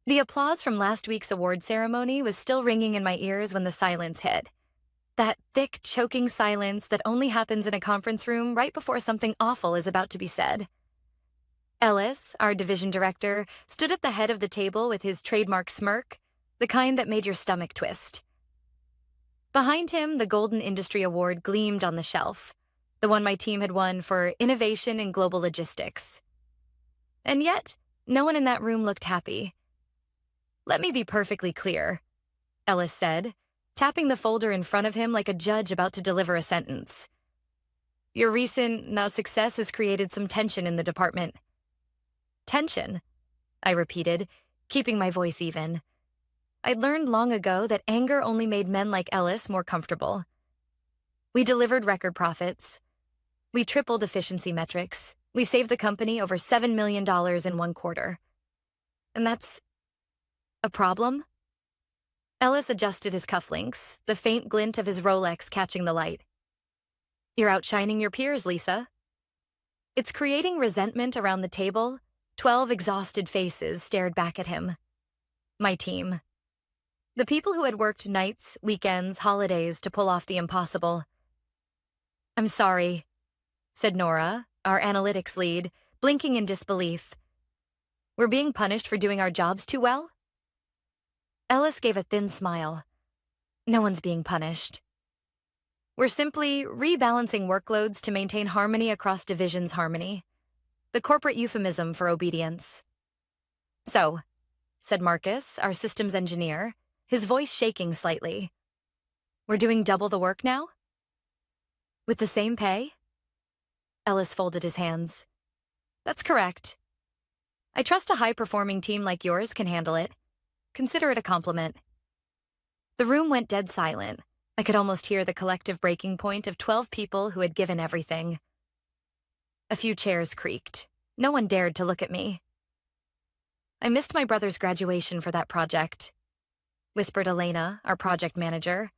The applause from last week's award ceremony was still ringing in my ears when the silence hit. That thick, choking silence that only happens in a conference room right before something awful is about to be said. Ellis, our division director, stood at the head of the table with his trademark smirk, the kind that made your stomach twist. Behind him, the Golden Industry Award gleamed on the shelf, the one my team had won for innovation in global logistics. And yet, no one in that room looked happy. "Let me be perfectly clear," Ellis said, tapping the folder in front of him like a judge about to deliver a sentence. "Your recent success has created some tension in the department." "Tension?" I repeated, keeping my voice even. I'd learned long ago that anger only made men like Ellis more comfortable. We delivered record profits. We tripled efficiency metrics. We saved the company over $7 million in one quarter. And that's a problem? Ellis adjusted his cufflinks, the faint glint of his Rolex catching the light. "You're outshining your peers, Lisa." It's creating resentment around the table. 12 exhausted faces stared back at him. My team. The people who had worked nights, weekends, holidays to pull off the impossible. "I'm sorry," said Nora, our analytics lead, blinking in disbelief. "We're being punished for doing our jobs too well?" Ellis gave a thin smile. "No one's being punished. We're simply rebalancing workloads to maintain harmony across divisions' harmony. The corporate euphemism for obedience." "So," said Marcus, our systems engineer, his voice shaking slightly, "we're doing double the work now? With the same pay?" Ellis folded his hands. "That's correct. I trust a high-performing team like yours can handle it. Consider it a compliment." The room went dead silent. I could almost hear the collective breaking point of 12 people who had given everything. A few chairs creaked. No one dared to look at me. "I missed my brother's graduation for that project," whispered Elena, our project manager.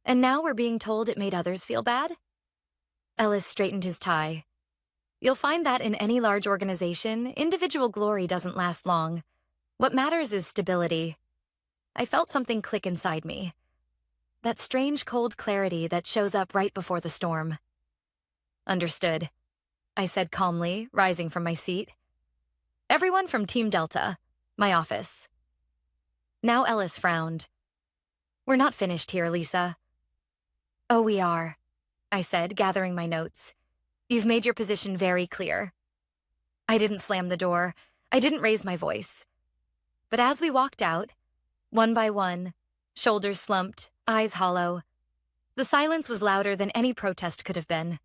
"And now we're being told it made others feel bad?" Ellis straightened his tie. "You'll find that in any large organization, individual glory doesn't last long. What matters is stability." I felt something click inside me. That strange cold clarity that shows up right before the storm. "Understood," I said calmly, rising from my seat. "Everyone from Team Delta, my office." Now Ellis frowned. "We're not finished here, Lisa." "Oh, we are," I said, gathering my notes. "You've made your position very clear." I didn't slam the door. I didn't raise my voice. But as we walked out, one by one, shoulders slumped, eyes hollow, the silence was louder than any protest could have been.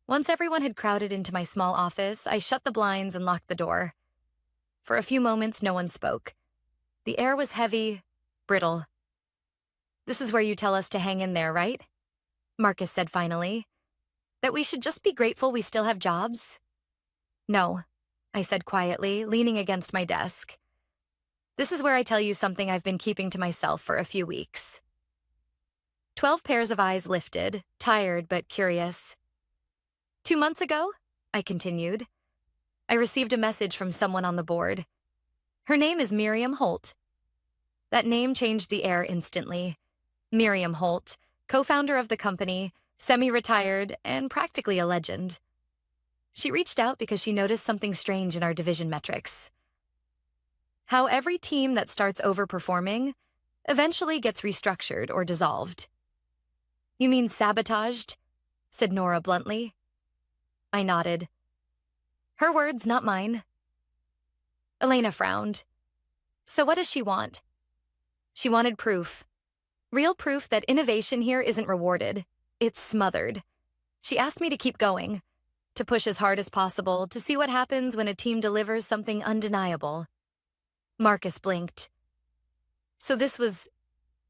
Once everyone had crowded into my small office, I shut the blinds and locked the door. For a few moments, no one spoke. The air was heavy, brittle. "This is where you tell us to hang in there, right?" Marcus said finally. "That we should just be grateful we still have jobs?" "No," I said quietly, leaning against my desk. "This is where I tell you something I've been keeping to myself for a few weeks." 12 pairs of eyes lifted, tired but curious. 2 months ago, I continued, I received a message from someone on the board. Her name is Miriam Holt. That name changed the air instantly. Miriam Holt, co-founder of the company, semi-retired, and practically a legend. She reached out because she noticed something strange in our division metrics. How every team that starts overperforming eventually gets restructured or dissolved. "You mean sabotaged?" said Nora bluntly. I nodded. Her words, not mine. Elena frowned. "So what does she want?" She wanted proof. Real proof that innovation here isn't rewarded. It's smothered. She asked me to keep going, to push as hard as possible, to see what happens when a team delivers something undeniable. Marcus blinked. "So this was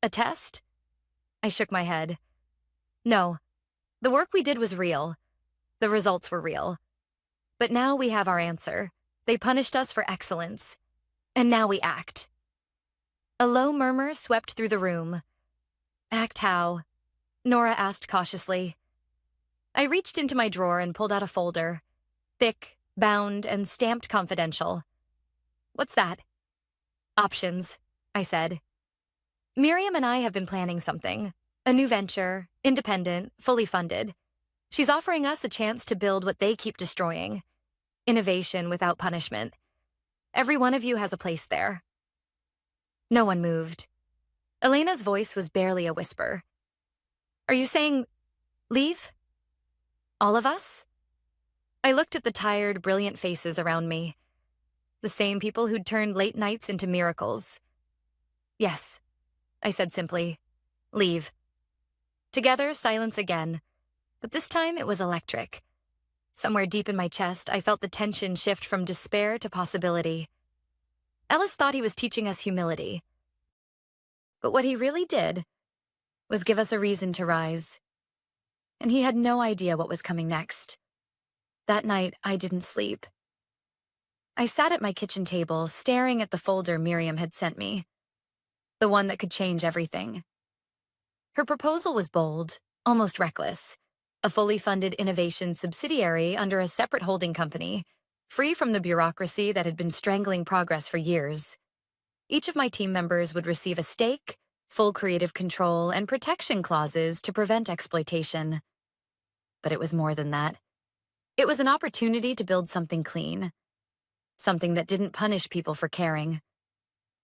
a test?" I shook my head. "No. The work we did was real. The results were real. But now we have our answer. They punished us for excellence. And now we act." A low murmur swept through the room. "Act how?" Nora asked cautiously. I reached into my drawer and pulled out a folder. Thick, bound, and stamped confidential. "What's that?" Options, I said. Miriam and I have been planning something. A new venture, independent, fully funded. She's offering us a chance to build what they keep destroying. Innovation without punishment. Every one of you has a place there. No one moved. Elena's voice was barely a whisper. Are you saying leave? All of us? I looked at the tired, brilliant faces around me. The same people who'd turned late nights into miracles. Yes, I said simply. Leave. Together, silence again. But this time it was electric. Somewhere deep in my chest, I felt the tension shift from despair to possibility. Ellis thought he was teaching us humility. But what he really did was give us a reason to rise. And he had no idea what was coming next. That night, I didn't sleep. I sat at my kitchen table, staring at the folder Miriam had sent me. The one that could change everything. Her proposal was bold, almost reckless. A fully funded innovation subsidiary under a separate holding company, free from the bureaucracy that had been strangling progress for years. Each of my team members would receive a stake, full creative control, and protection clauses to prevent exploitation. But it was more than that. It was an opportunity to build something clean. Something that didn't punish people for caring.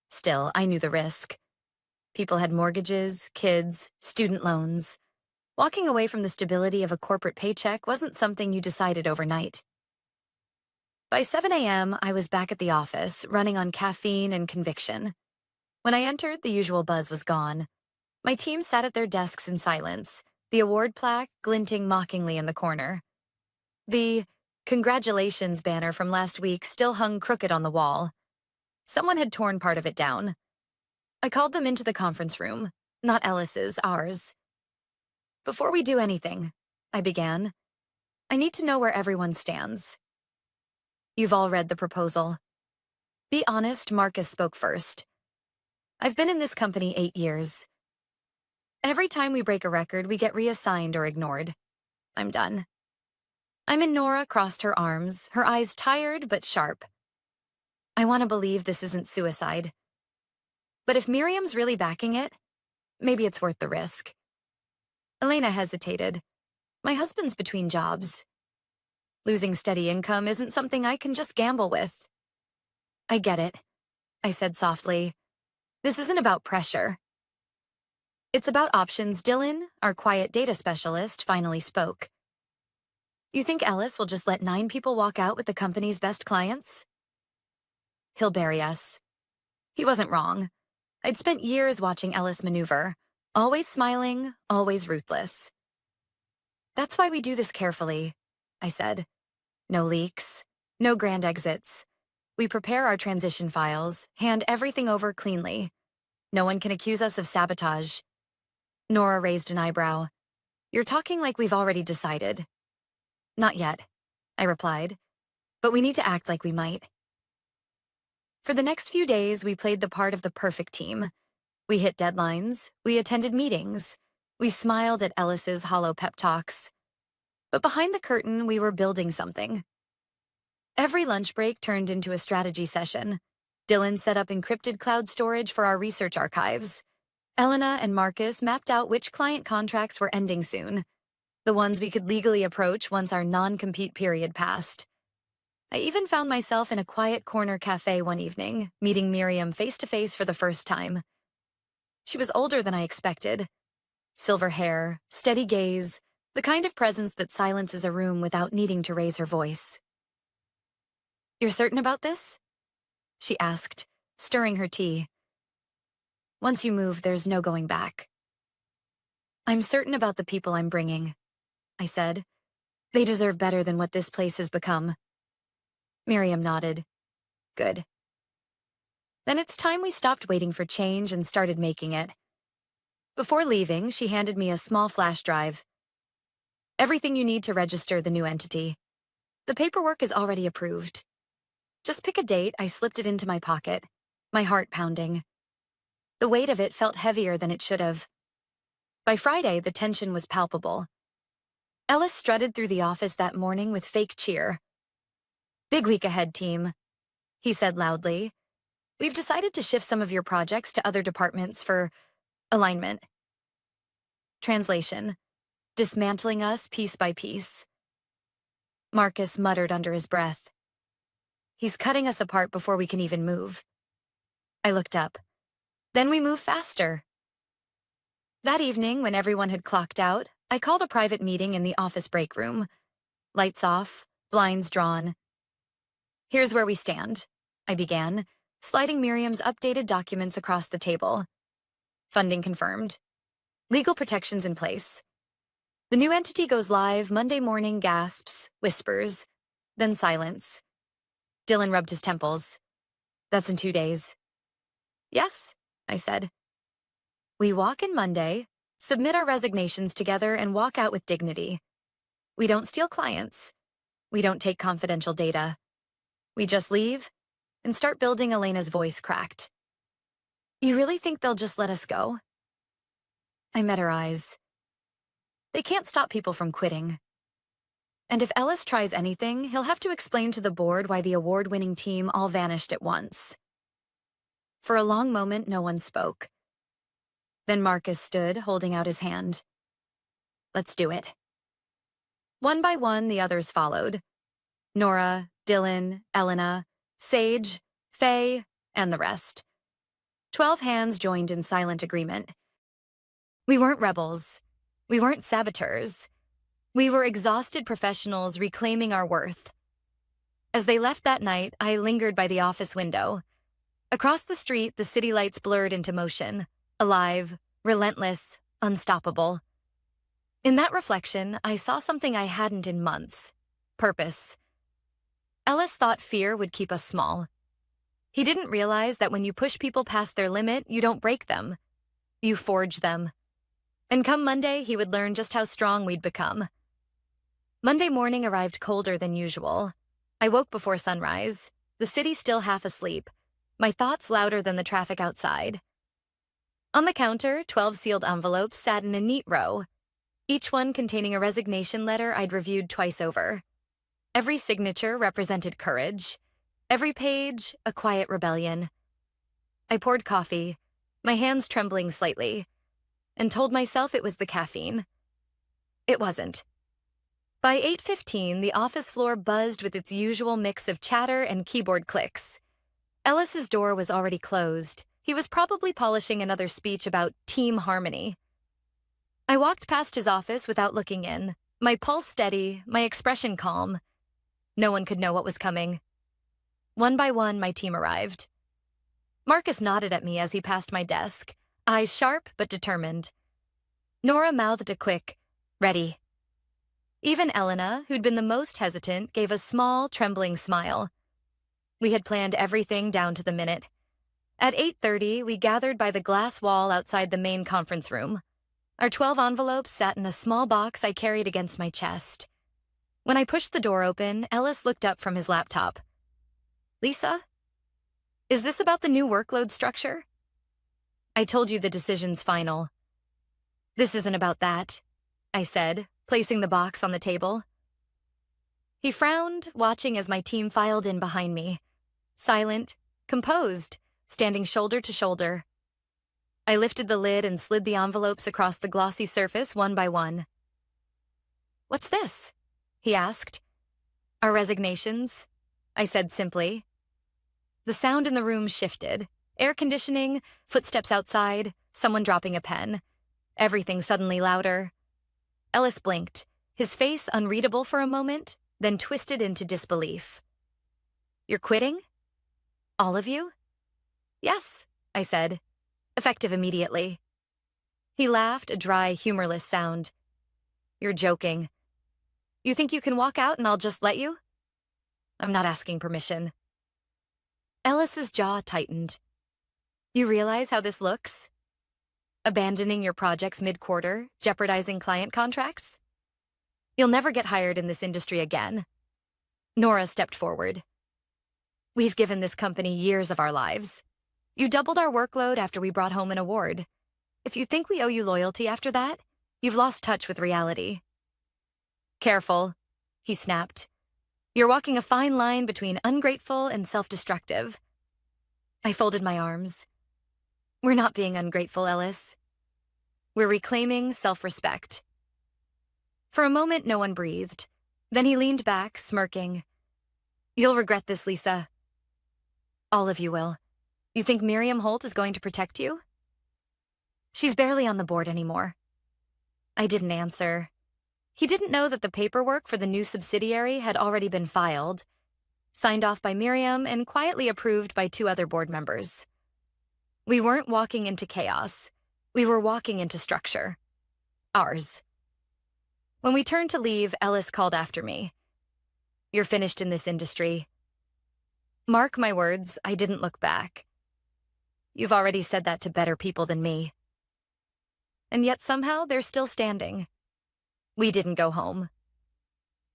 Still, I knew the risk. People had mortgages, kids, student loans. Walking away from the stability of a corporate paycheck wasn't something you decided overnight. By 7 a.m., I was back at the office, running on caffeine and conviction. When I entered, the usual buzz was gone. My team sat at their desks in silence, the award plaque glinting mockingly in the corner. The "Congratulations" banner from last week still hung crooked on the wall. Someone had torn part of it down. I called them into the conference room, not Ellis's, ours. Before we do anything, I began, I need to know where everyone stands. You've all read the proposal. Be honest, Marcus spoke first. I've been in this company 8 years. Every time we break a record, we get reassigned or ignored. I'm done. Nora crossed her arms, her eyes tired but sharp. I want to believe this isn't suicide. But if Miriam's really backing it, maybe it's worth the risk. Elena hesitated. My husband's between jobs. Losing steady income isn't something I can just gamble with. I get it, I said softly. This isn't about pressure. It's about options. Dylan, our quiet data specialist, finally spoke. You think Ellis will just let 9 people walk out with the company's best clients? He'll bury us. He wasn't wrong. I'd spent years watching Ellis maneuver, always smiling, always ruthless. That's why we do this carefully, I said. No leaks, no grand exits. We prepare our transition files, hand everything over cleanly. No one can accuse us of sabotage. Nora raised an eyebrow. You're talking like we've already decided. Not yet, I replied, but we need to act like we might. For the next few days, we played the part of the perfect team. We hit deadlines, we attended meetings, we smiled at Ellis's hollow pep talks. But behind the curtain, we were building something. Every lunch break turned into a strategy session. Dylan set up encrypted cloud storage for our research archives. Elena and Marcus mapped out which client contracts were ending soon, the ones we could legally approach once our non-compete period passed. I even found myself in a quiet corner cafe one evening, meeting Miriam face-to-face for the first time. She was older than I expected. Silver hair, steady gaze, the kind of presence that silences a room without needing to raise her voice. You're certain about this? She asked, stirring her tea. Once you move, there's no going back. I'm certain about the people I'm bringing, I said. They deserve better than what this place has become. Miriam nodded. Good. Then it's time we stopped waiting for change and started making it. Before leaving, she handed me a small flash drive. Everything you need to register the new entity. The paperwork is already approved. Just pick a date. I slipped it into my pocket, my heart pounding. The weight of it felt heavier than it should have. By Friday, the tension was palpable. Ellis strutted through the office that morning with fake cheer. Big week ahead, team, he said loudly. We've decided to shift some of your projects to other departments for alignment. Translation: dismantling us piece by piece. Marcus muttered under his breath. He's cutting us apart before we can even move. I looked up. Then we move faster. That evening, when everyone had clocked out, I called a private meeting in the office break room. Lights off, blinds drawn. Here's where we stand, I began, sliding Miriam's updated documents across the table. Funding confirmed. Legal protections in place. The new entity goes live Monday morning, gasps, whispers, then silence. Dylan rubbed his temples. That's in 2 days. Yes, I said. We walk in Monday, submit our resignations together, and walk out with dignity. We don't steal clients. We don't take confidential data. We just leave and start building. Elena's voice cracked. You really think they'll just let us go? I met her eyes. They can't stop people from quitting. And if Ellis tries anything, he'll have to explain to the board why the award-winning team all vanished at once. For a long moment, no one spoke. Then Marcus stood, holding out his hand. Let's do it. One by one, the others followed. Nora, Dylan, Elena, Sage, Faye, and the rest. 12 hands joined in silent agreement. We weren't rebels. We weren't saboteurs. We were exhausted professionals reclaiming our worth. As they left that night, I lingered by the office window. Across the street, the city lights blurred into motion, alive, relentless, unstoppable. In that reflection, I saw something I hadn't in months: purpose. Ellis thought fear would keep us small. He didn't realize that when you push people past their limit, you don't break them. You forge them. And come Monday, he would learn just how strong we'd become. Monday morning arrived colder than usual. I woke before sunrise, the city still half asleep, my thoughts louder than the traffic outside. On the counter, 12 sealed envelopes sat in a neat row, each one containing a resignation letter I'd reviewed twice over. Every signature represented courage. Every page, a quiet rebellion. I poured coffee, my hands trembling slightly, and told myself it was the caffeine. It wasn't. By 8:15, the office floor buzzed with its usual mix of chatter and keyboard clicks. Ellis's door was already closed. He was probably polishing another speech about team harmony. I walked past his office without looking in, my pulse steady, my expression calm. No one could know what was coming. One by one, my team arrived. Marcus nodded at me as he passed my desk, eyes sharp but determined. Nora mouthed a quick, "Ready." Even Elena, who'd been the most hesitant, gave a small, trembling smile. We had planned everything down to the minute. At 8:30, we gathered by the glass wall outside the main conference room. Our 12 envelopes sat in a small box I carried against my chest. When I pushed the door open, Ellis looked up from his laptop. Lisa? Is this about the new workload structure? I told you the decision's final. This isn't about that, I said, placing the box on the table. He frowned, watching as my team filed in behind me. Silent, composed, standing shoulder to shoulder. I lifted the lid and slid the envelopes across the glossy surface one by one. What's this? He asked. Our resignations, I said simply. The sound in the room shifted. Air conditioning, footsteps outside, someone dropping a pen. Everything suddenly louder. Ellis blinked, his face unreadable for a moment, then twisted into disbelief. You're quitting? All of you? Yes, I said, effective immediately. He laughed, a dry, humorless sound. You're joking. You think you can walk out and I'll just let you? I'm not asking permission. Ellis's jaw tightened. You realize how this looks? Abandoning your projects mid-quarter, jeopardizing client contracts? You'll never get hired in this industry again. Nora stepped forward. We've given this company years of our lives. You doubled our workload after we brought home an award. If you think we owe you loyalty after that, you've lost touch with reality. Careful, he snapped. You're walking a fine line between ungrateful and self-destructive. I folded my arms. We're not being ungrateful, Ellis. We're reclaiming self-respect. For a moment, no one breathed. Then he leaned back, smirking. You'll regret this, Lisa. All of you will. You think Miriam Holt is going to protect you? She's barely on the board anymore. I didn't answer. He didn't know that the paperwork for the new subsidiary had already been filed, signed off by Miriam and quietly approved by 2 other board members. We weren't walking into chaos. We were walking into structure. Ours. When we turned to leave, Ellis called after me. You're finished in this industry. Mark my words, I didn't look back. You've already said that to better people than me. And yet somehow they're still standing. We didn't go home.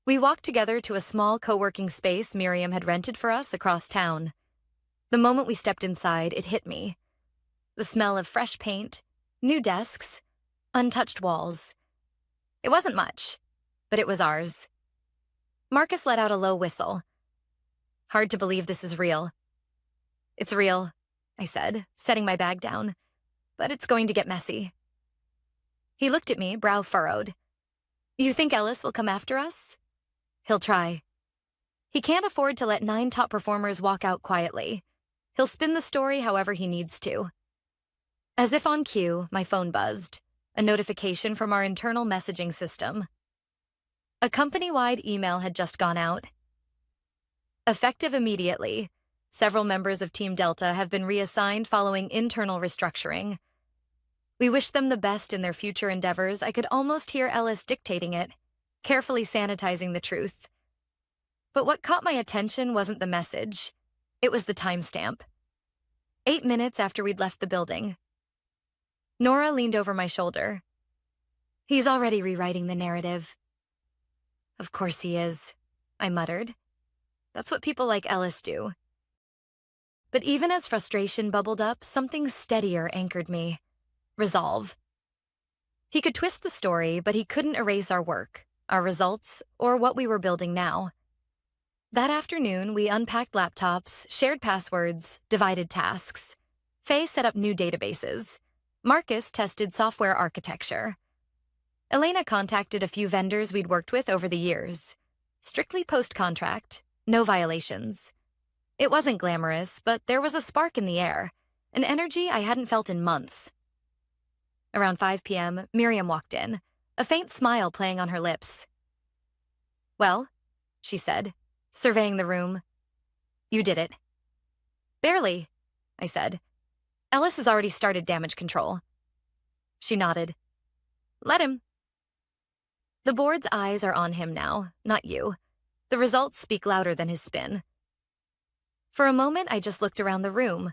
We walked together to a small co-working space Miriam had rented for us across town. The moment we stepped inside, it hit me. The smell of fresh paint, new desks, untouched walls. It wasn't much, but it was ours. Marcus let out a low whistle. Hard to believe this is real. It's real, I said, setting my bag down, but it's going to get messy. He looked at me, brow furrowed. You think Ellis will come after us? He'll try. He can't afford to let 9 top performers walk out quietly. He'll spin the story however he needs to. As if on cue, my phone buzzed, a notification from our internal messaging system. A company-wide email had just gone out. Effective immediately, several members of Team Delta have been reassigned following internal restructuring. We wish them the best in their future endeavors. I could almost hear Ellis dictating it, carefully sanitizing the truth. But what caught my attention wasn't the message. It was the timestamp. 8 minutes after we'd left the building. Nora leaned over my shoulder. He's already rewriting the narrative. Of course he is, I muttered. That's what people like Ellis do. But even as frustration bubbled up, something steadier anchored me. Resolve. He could twist the story, but he couldn't erase our work, our results, or what we were building now. That afternoon, we unpacked laptops, shared passwords, divided tasks. Faye set up new databases. Marcus tested software architecture. Elena contacted a few vendors we'd worked with over the years. Strictly post-contract, no violations. It wasn't glamorous, but there was a spark in the air, an energy I hadn't felt in months. Around 5 p.m., Miriam walked in, a faint smile playing on her lips. Well, she said, surveying the room. You did it. Barely, I said. Ellis has already started damage control. She nodded. Let him. The board's eyes are on him now, not you. The results speak louder than his spin. For a moment, I just looked around the room.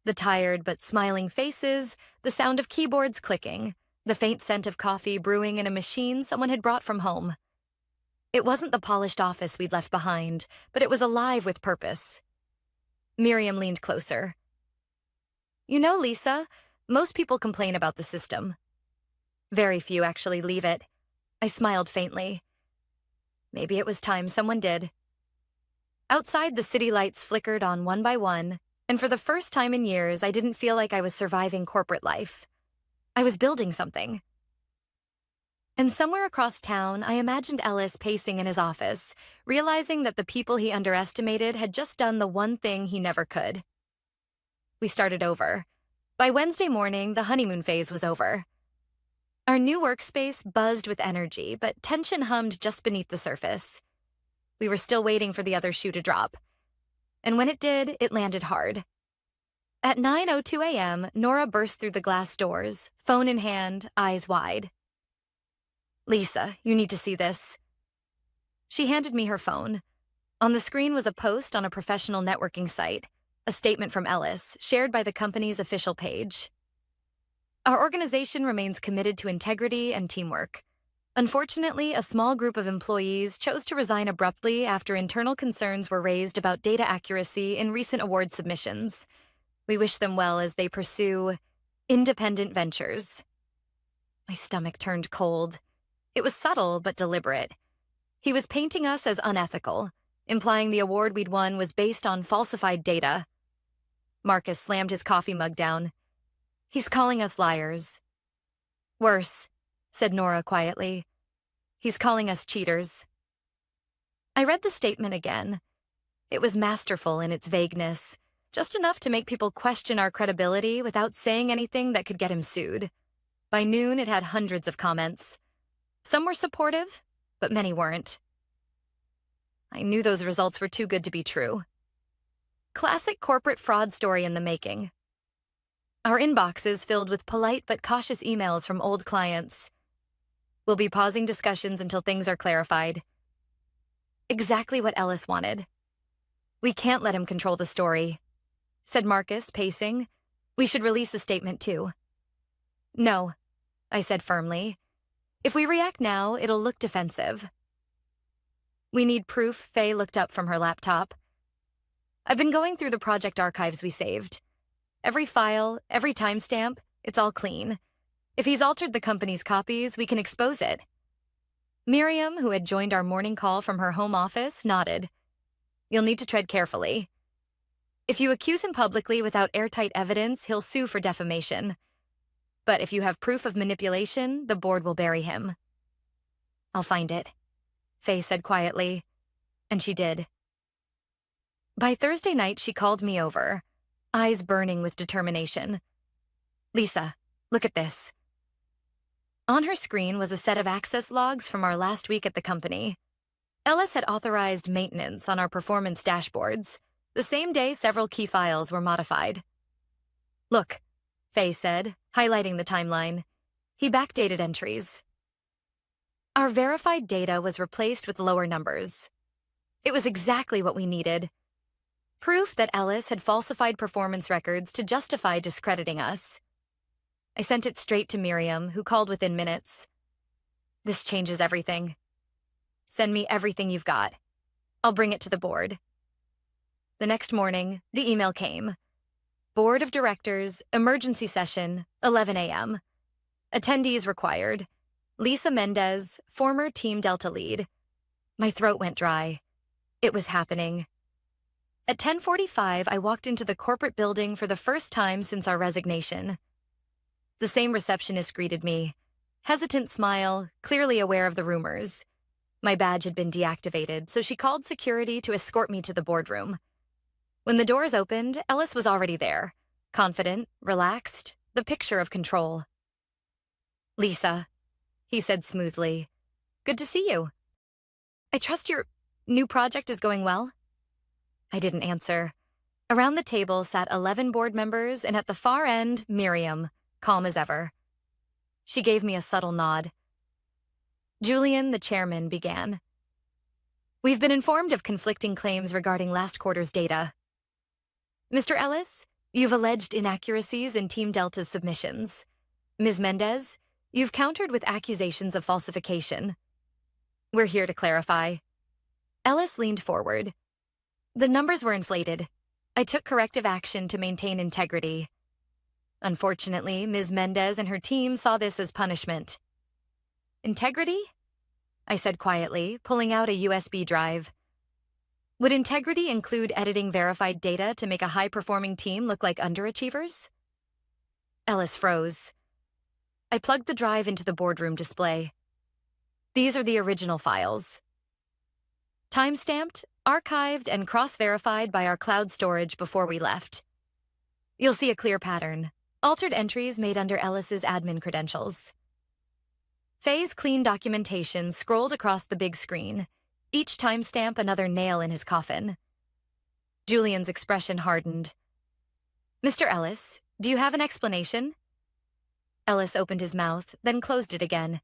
The tired but smiling faces, the sound of keyboards clicking, the faint scent of coffee brewing in a machine someone had brought from home. It wasn't the polished office we'd left behind, but it was alive with purpose. Miriam leaned closer. You know, Lisa, most people complain about the system. Very few actually leave it. I smiled faintly. Maybe it was time someone did. Outside, the city lights flickered on one by one, and for the first time in years, I didn't feel like I was surviving corporate life. I was building something. And somewhere across town, I imagined Ellis pacing in his office, realizing that the people he underestimated had just done the one thing he never could. We started over. By Wednesday morning, the honeymoon phase was over. Our new workspace buzzed with energy, but tension hummed just beneath the surface. We were still waiting for the other shoe to drop. And when it did, it landed hard. At 9:02 a.m., Nora burst through the glass doors, phone in hand, eyes wide. Lisa, you need to see this. She handed me her phone. On the screen was a post on a professional networking site, a statement from Ellis, shared by the company's official page. Our organization remains committed to integrity and teamwork. Unfortunately, a small group of employees chose to resign abruptly after internal concerns were raised about data accuracy in recent award submissions. We wish them well as they pursue independent ventures. My stomach turned cold. It was subtle but deliberate. He was painting us as unethical, implying the award we'd won was based on falsified data. Marcus slammed his coffee mug down. He's calling us liars. Worse, said Nora quietly. He's calling us cheaters. I read the statement again. It was masterful in its vagueness, just enough to make people question our credibility without saying anything that could get him sued. By noon, it had hundreds of comments. Some were supportive, but many weren't. I knew those results were too good to be true. Classic corporate fraud story in the making. Our inboxes filled with polite but cautious emails from old clients. We'll be pausing discussions until things are clarified. Exactly what Ellis wanted. We can't let him control the story, said Marcus, pacing. We should release a statement too. No, I said firmly. If we react now, it'll look defensive. We need proof, Faye looked up from her laptop. I've been going through the project archives we saved. Every file, every timestamp, it's all clean. If he's altered the company's copies, we can expose it. Miriam, who had joined our morning call from her home office, nodded. You'll need to tread carefully. If you accuse him publicly without airtight evidence, he'll sue for defamation. But if you have proof of manipulation, the board will bury him. I'll find it, Faye said quietly, and she did. By Thursday night, she called me over, eyes burning with determination. Lisa, look at this. On her screen was a set of access logs from our last week at the company. Ellis had authorized maintenance on our performance dashboards, the same day several key files were modified. Look, Faye said, highlighting the timeline. He backdated entries. Our verified data was replaced with lower numbers. It was exactly what we needed. Proof that Ellis had falsified performance records to justify discrediting us. I sent it straight to Miriam, who called within minutes. This changes everything. Send me everything you've got. I'll bring it to the board. The next morning, the email came. Board of Directors, emergency session, 11 a.m. Attendees required. Lisa Mendez, former Team Delta lead. My throat went dry. It was happening. At 10:45, I walked into the corporate building for the first time since our resignation. The same receptionist greeted me. Hesitant smile, clearly aware of the rumors. My badge had been deactivated, so she called security to escort me to the boardroom. When the doors opened, Ellis was already there. Confident, relaxed, the picture of control. Lisa, he said smoothly. Good to see you. I trust your new project is going well? I didn't answer. Around the table sat 11 board members, and at the far end, Miriam, calm as ever. She gave me a subtle nod. Julian, the chairman, began. We've been informed of conflicting claims regarding last quarter's data. Mr. Ellis, you've alleged inaccuracies in Team Delta's submissions. Ms. Mendez, you've countered with accusations of falsification. We're here to clarify. Ellis leaned forward. The numbers were inflated. I took corrective action to maintain integrity. Unfortunately, Ms. Mendez and her team saw this as punishment. Integrity? I said quietly, pulling out a USB drive. Would integrity include editing verified data to make a high-performing team look like underachievers? Ellis froze. I plugged the drive into the boardroom display. These are the original files. Timestamped, archived, and cross-verified by our cloud storage before we left. You'll see a clear pattern. Altered entries made under Ellis's admin credentials. Faye's clean documentation scrolled across the big screen, each timestamp another nail in his coffin. Julian's expression hardened. Mr. Ellis, do you have an explanation? Ellis opened his mouth, then closed it again.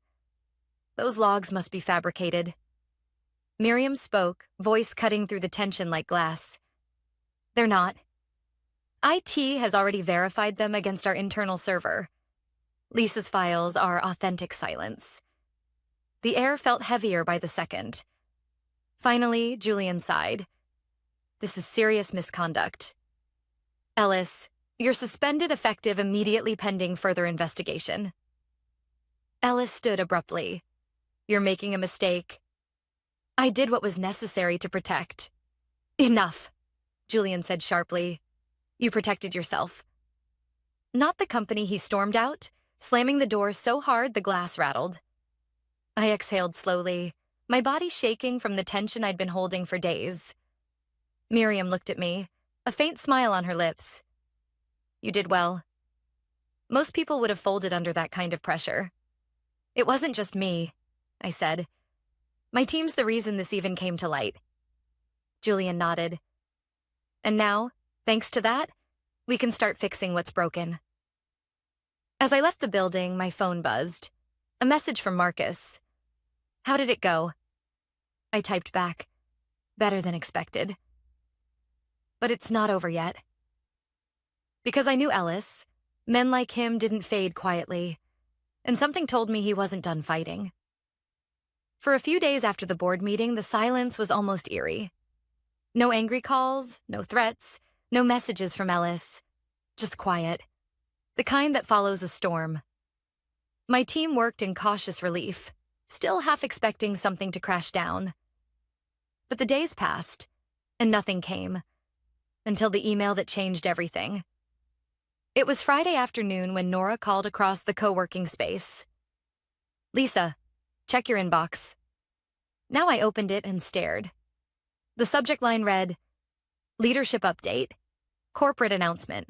Those logs must be fabricated. Miriam spoke, voice cutting through the tension like glass. They're not. IT has already verified them against our internal server. Lisa's files are authentic silence. The air felt heavier by the second. Finally, Julian sighed. This is serious misconduct. Ellis, you're suspended effective immediately pending further investigation. Ellis stood abruptly. You're making a mistake. I did what was necessary to protect. Enough, Julian said sharply. You protected yourself. Not the company. He stormed out, slamming the door so hard the glass rattled. I exhaled slowly, my body shaking from the tension I'd been holding for days. Miriam looked at me, a faint smile on her lips. You did well. Most people would have folded under that kind of pressure. It wasn't just me, I said. My team's the reason this even came to light. Julian nodded. And now, thanks to that, we can start fixing what's broken. As I left the building, my phone buzzed. A message from Marcus. How did it go? I typed back. Better than expected. But it's not over yet. Because I knew Ellis, men like him didn't fade quietly, and something told me he wasn't done fighting. For a few days after the board meeting, the silence was almost eerie. No angry calls, no threats, no messages from Ellis. Just quiet. The kind that follows a storm. My team worked in cautious relief, still half expecting something to crash down. But the days passed, and nothing came, until the email that changed everything. It was Friday afternoon when Nora called across the co-working space. Lisa, check your inbox. Now I opened it and stared. The subject line read, Leadership Update, Corporate Announcement.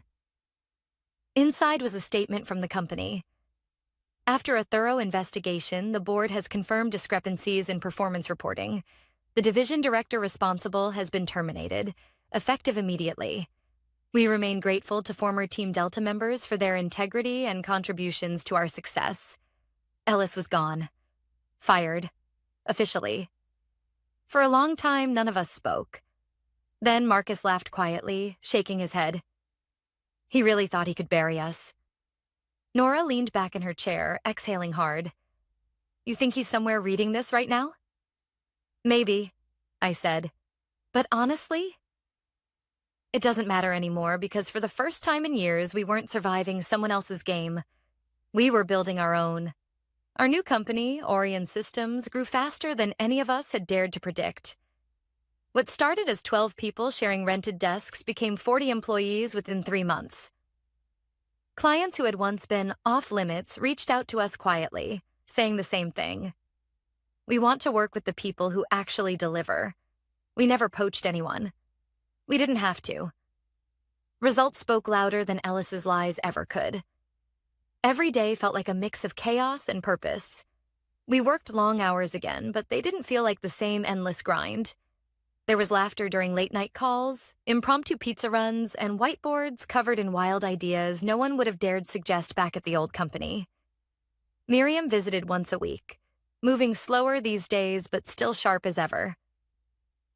Inside was a statement from the company. After a thorough investigation, the board has confirmed discrepancies in performance reporting. The division director responsible has been terminated, effective immediately. We remain grateful to former Team Delta members for their integrity and contributions to our success. Ellis was gone. Fired. Officially. For a long time, none of us spoke. Then Marcus laughed quietly, shaking his head. He really thought he could bury us. Nora leaned back in her chair, exhaling hard. You think he's somewhere reading this right now? Maybe, I said. But honestly, it doesn't matter anymore because for the first time in years, we weren't surviving someone else's game. We were building our own. Our new company, Orion Systems, grew faster than any of us had dared to predict. What started as 12 people sharing rented desks became 40 employees within 3 months. Clients who had once been off-limits reached out to us quietly, saying the same thing. We want to work with the people who actually deliver. We never poached anyone. We didn't have to. Results spoke louder than Ellis's lies ever could. Every day felt like a mix of chaos and purpose. We worked long hours again, but they didn't feel like the same endless grind. There was laughter during late-night calls, impromptu pizza runs, and whiteboards covered in wild ideas no one would have dared suggest back at the old company. Miriam visited once a week, moving slower these days but still sharp as ever.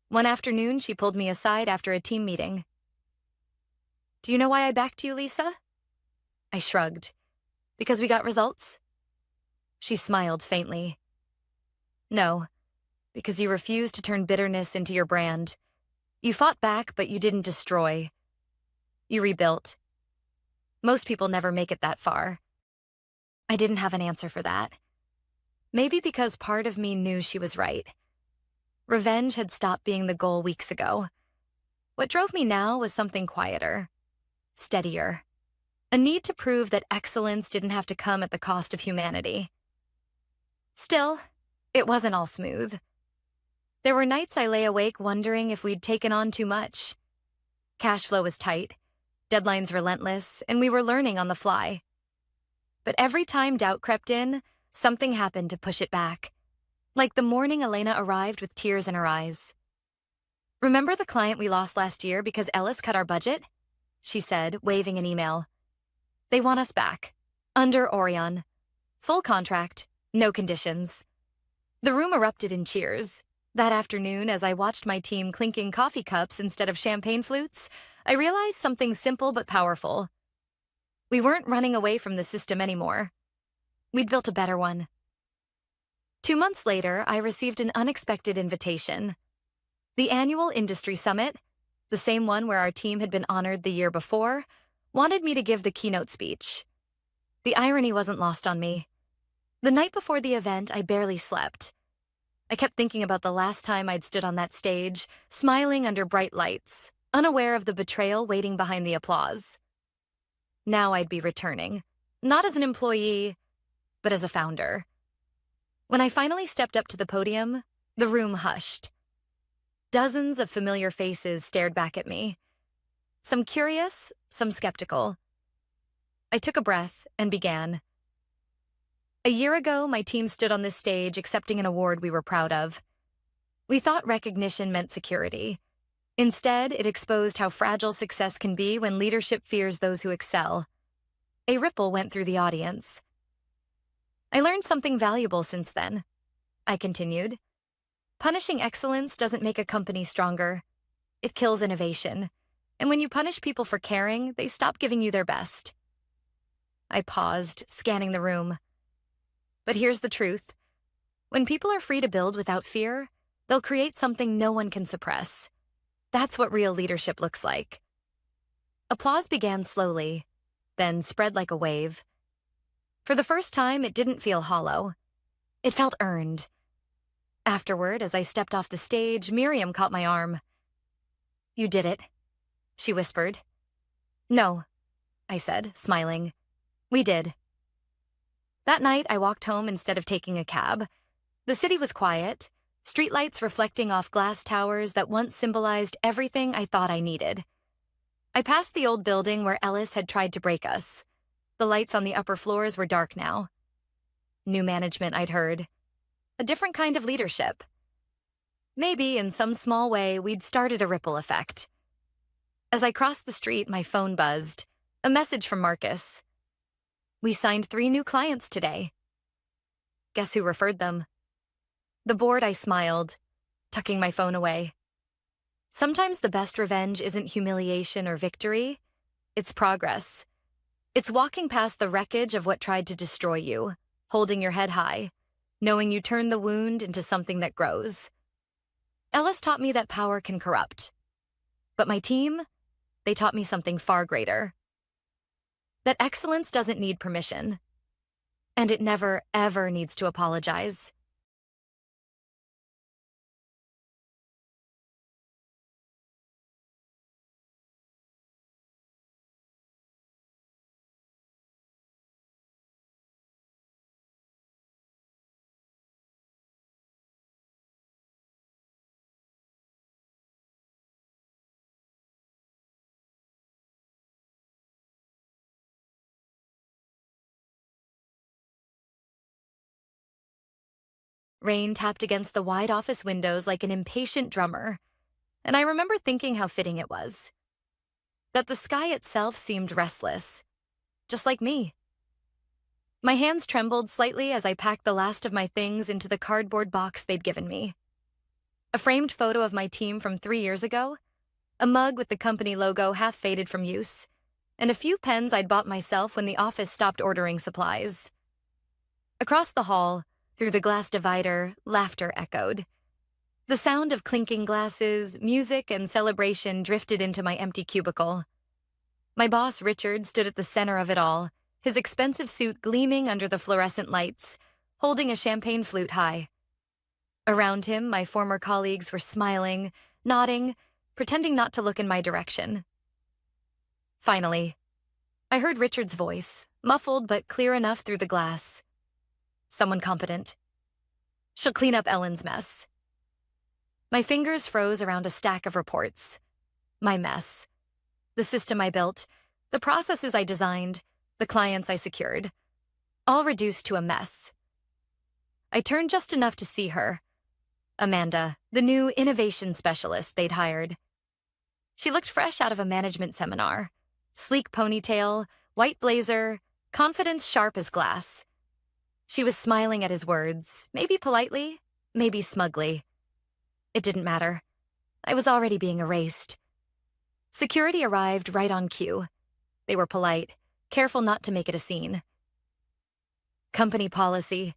One afternoon, she pulled me aside after a team meeting. Do you know why I backed you, Lisa? I shrugged. Because we got results? She smiled faintly. No, because you refused to turn bitterness into your brand. You fought back, but you didn't destroy. You rebuilt. Most people never make it that far. I didn't have an answer for that. Maybe because part of me knew she was right. Revenge had stopped being the goal weeks ago. What drove me now was something quieter, steadier. A need to prove that excellence didn't have to come at the cost of humanity. Still, it wasn't all smooth. There were nights I lay awake wondering if we'd taken on too much. Cash flow was tight, deadlines relentless, and we were learning on the fly. But every time doubt crept in, something happened to push it back. Like the morning Elena arrived with tears in her eyes. Remember the client we lost last year because Ellis cut our budget? She said, waving an email. They want us back. Under Orion. Full contract, no conditions. The room erupted in cheers. That afternoon, as I watched my team clinking coffee cups instead of champagne flutes, I realized something simple but powerful. We weren't running away from the system anymore. We'd built a better one. 2 months later, I received an unexpected invitation. The annual industry summit, the same one where our team had been honored the year before, wanted me to give the keynote speech. The irony wasn't lost on me. The night before the event, I barely slept. I kept thinking about the last time I'd stood on that stage, smiling under bright lights, unaware of the betrayal waiting behind the applause. Now I'd be returning, not as an employee, but as a founder. When I finally stepped up to the podium, the room hushed. Dozens of familiar faces stared back at me, some curious, some skeptical. I took a breath and began. A year ago, my team stood on this stage accepting an award we were proud of. We thought recognition meant security. Instead, it exposed how fragile success can be when leadership fears those who excel. A ripple went through the audience. I learned something valuable since then, I continued. Punishing excellence doesn't make a company stronger. It kills innovation. And when you punish people for caring, they stop giving you their best. I paused, scanning the room. But here's the truth. When people are free to build without fear, they'll create something no one can suppress. That's what real leadership looks like. Applause began slowly, then spread like a wave. For the first time, it didn't feel hollow. It felt earned. Afterward, as I stepped off the stage, Miriam caught my arm. "You did it," she whispered. "No," I said, smiling. "We did." That night, I walked home instead of taking a cab. The city was quiet, streetlights reflecting off glass towers that once symbolized everything I thought I needed. I passed the old building where Ellis had tried to break us. The lights on the upper floors were dark now. New management, I'd heard. A different kind of leadership. Maybe, in some small way, we'd started a ripple effect. As I crossed the street, my phone buzzed. A message from Marcus. "We signed 3 new clients today." Guess who referred them? The bored, I smiled, tucking my phone away. Sometimes the best revenge isn't humiliation or victory. It's progress. It's walking past the wreckage of what tried to destroy you, holding your head high, knowing you turned the wound into something that grows. Ellis taught me that power can corrupt. But my team, they taught me something far greater. That excellence doesn't need permission. And it never, ever needs to apologize. Rain tapped against the wide office windows like an impatient drummer, and I remember thinking how fitting it was. That the sky itself seemed restless, just like me. My hands trembled slightly as I packed the last of my things into the cardboard box they'd given me. A framed photo of my team from 3 years ago, a mug with the company logo half faded from use, and a few pens I'd bought myself when the office stopped ordering supplies. Across the hall, through the glass divider, laughter echoed. The sound of clinking glasses, music, and celebration drifted into my empty cubicle. My boss, Richard, stood at the center of it all, his expensive suit gleaming under the fluorescent lights, holding a champagne flute high. Around him, my former colleagues were smiling, nodding, pretending not to look in my direction. Finally, I heard Richard's voice, muffled but clear enough through the glass. Someone competent. She'll clean up Ellen's mess. My fingers froze around a stack of reports. My mess. The system I built, the processes I designed, the clients I secured. All reduced to a mess. I turned just enough to see her. Amanda, the new innovation specialist they'd hired. She looked fresh out of a management seminar. Sleek ponytail, white blazer, confidence sharp as glass. She was smiling at his words, maybe politely, maybe smugly. It didn't matter. I was already being erased. Security arrived right on cue. They were polite, careful not to make it a scene. "Company policy,"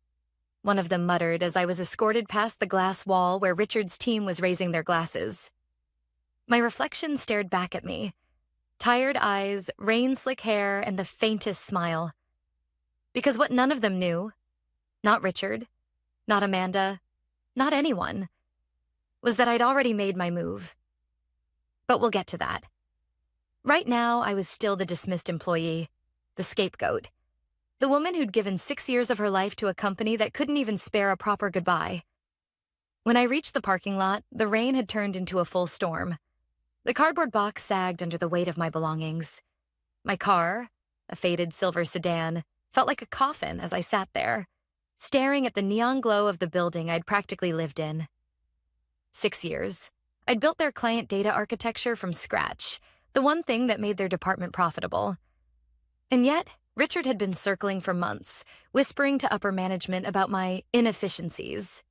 one of them muttered as I was escorted past the glass wall where Richard's team was raising their glasses. My reflection stared back at me. Tired eyes, rain-slick hair, and the faintest smile. Because what none of them knew, not Richard, not Amanda, not anyone, was that I'd already made my move. But we'll get to that. Right now, I was still the dismissed employee, the scapegoat, the woman who'd given 6 years of her life to a company that couldn't even spare a proper goodbye. When I reached the parking lot, the rain had turned into a full storm. The cardboard box sagged under the weight of my belongings. My car, a faded silver sedan, felt like a coffin as I sat there, staring at the neon glow of the building I'd practically lived in. 6 years. I'd built their client data architecture from scratch, the one thing that made their department profitable. And yet, Richard had been circling for months, whispering to upper management about my inefficiencies.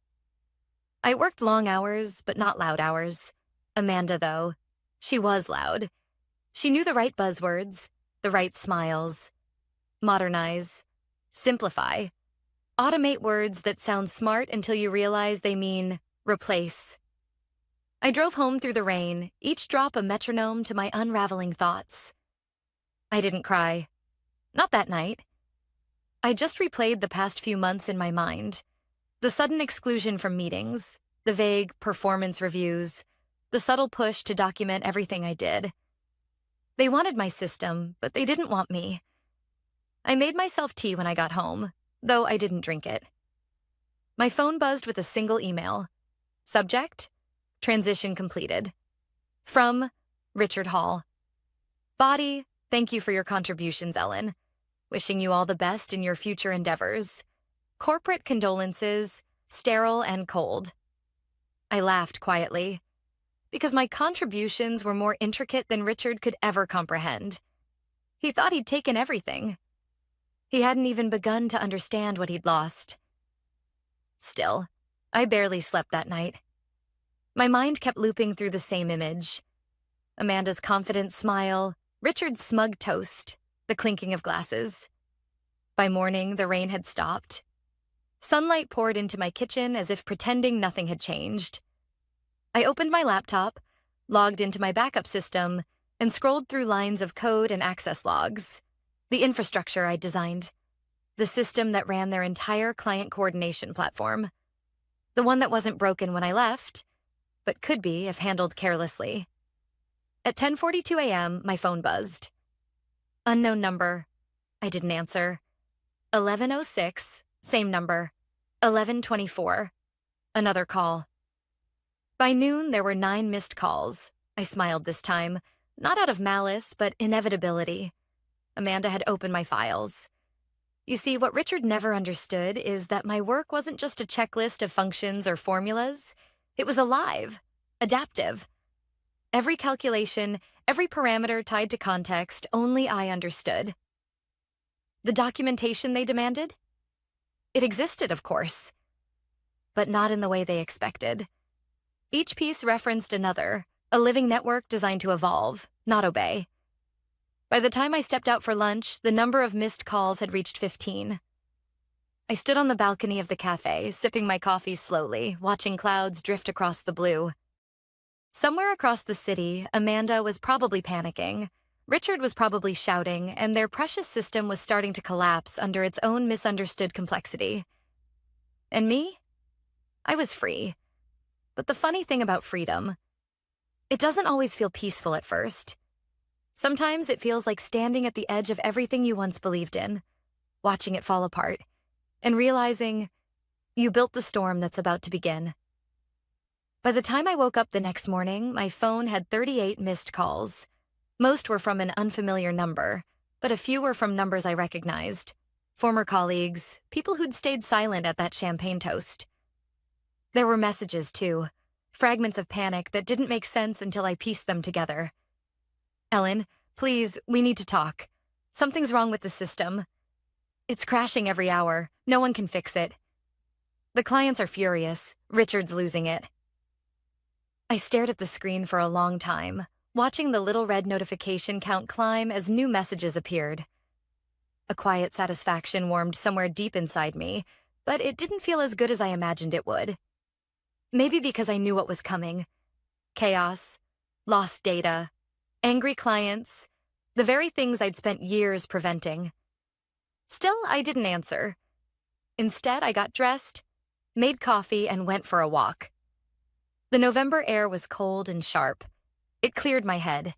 I worked long hours, but not loud hours. Amanda, though, she was loud. She knew the right buzzwords, the right smiles. Modernize, simplify, automate words that sound smart until you realize they mean replace. I drove home through the rain, each drop a metronome to my unraveling thoughts. I didn't cry. Not that night. I just replayed the past few months in my mind. The sudden exclusion from meetings, the vague performance reviews, the subtle push to document everything I did. They wanted my system, but they didn't want me. I made myself tea when I got home, though I didn't drink it. My phone buzzed with a single email. Subject: transition completed. From Richard Hall. Body: thank you for your contributions, Ellen. Wishing you all the best in your future endeavors. Corporate condolences, sterile and cold. I laughed quietly, because my contributions were more intricate than Richard could ever comprehend. He thought he'd taken everything. He hadn't even begun to understand what he'd lost. Still, I barely slept that night. My mind kept looping through the same image. Amanda's confident smile, Richard's smug toast, the clinking of glasses. By morning, the rain had stopped. Sunlight poured into my kitchen as if pretending nothing had changed. I opened my laptop, logged into my backup system, and scrolled through lines of code and access logs. The infrastructure I'd designed. The system that ran their entire client coordination platform. The one that wasn't broken when I left, but could be if handled carelessly. At 10:42 a.m., my phone buzzed. Unknown number. I didn't answer. 11:06, same number. 11:24. Another call. By noon, there were 9 missed calls. I smiled this time, not out of malice, but inevitability. Amanda had opened my files. You see, what Richard never understood is that my work wasn't just a checklist of functions or formulas. It was alive, adaptive. Every calculation, every parameter tied to context, only I understood. The documentation they demanded? It existed, of course, but not in the way they expected. Each piece referenced another, a living network designed to evolve, not obey. By the time I stepped out for lunch, the number of missed calls had reached 15. I stood on the balcony of the cafe, sipping my coffee slowly, watching clouds drift across the blue. Somewhere across the city, Amanda was probably panicking. Richard was probably shouting, and their precious system was starting to collapse under its own misunderstood complexity. And me? I was free. But the funny thing about freedom, it doesn't always feel peaceful at first. Sometimes it feels like standing at the edge of everything you once believed in, watching it fall apart, and realizing you built the storm that's about to begin. By the time I woke up the next morning, my phone had 38 missed calls. Most were from an unfamiliar number, but a few were from numbers I recognized. Former colleagues, people who'd stayed silent at that champagne toast. There were messages, too, fragments of panic that didn't make sense until I pieced them together. Ellen, please, we need to talk. Something's wrong with the system. It's crashing every hour. No one can fix it. The clients are furious. Richard's losing it. I stared at the screen for a long time, watching the little red notification count climb as new messages appeared. A quiet satisfaction warmed somewhere deep inside me, but it didn't feel as good as I imagined it would. Maybe because I knew what was coming. Chaos, lost data, angry clients, the very things I'd spent years preventing. Still, I didn't answer. Instead, I got dressed, made coffee, and went for a walk. The November air was cold and sharp. It cleared my head.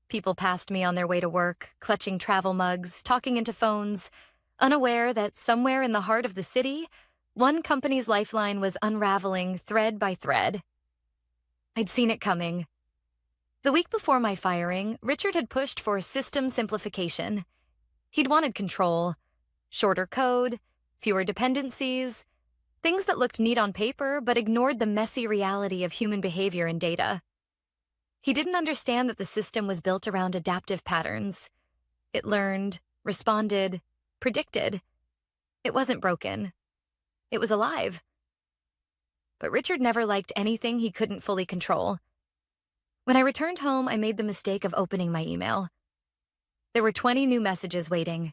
People passed me on their way to work, clutching travel mugs, talking into phones, unaware that somewhere in the heart of the city, one company's lifeline was unraveling thread by thread. I'd seen it coming. The week before my firing, Richard had pushed for system simplification. He'd wanted control, shorter code, fewer dependencies, things that looked neat on paper but ignored the messy reality of human behavior and data. He didn't understand that the system was built around adaptive patterns. It learned, responded, predicted. It wasn't broken. It was alive. But Richard never liked anything he couldn't fully control. When I returned home, I made the mistake of opening my email. There were 20 new messages waiting.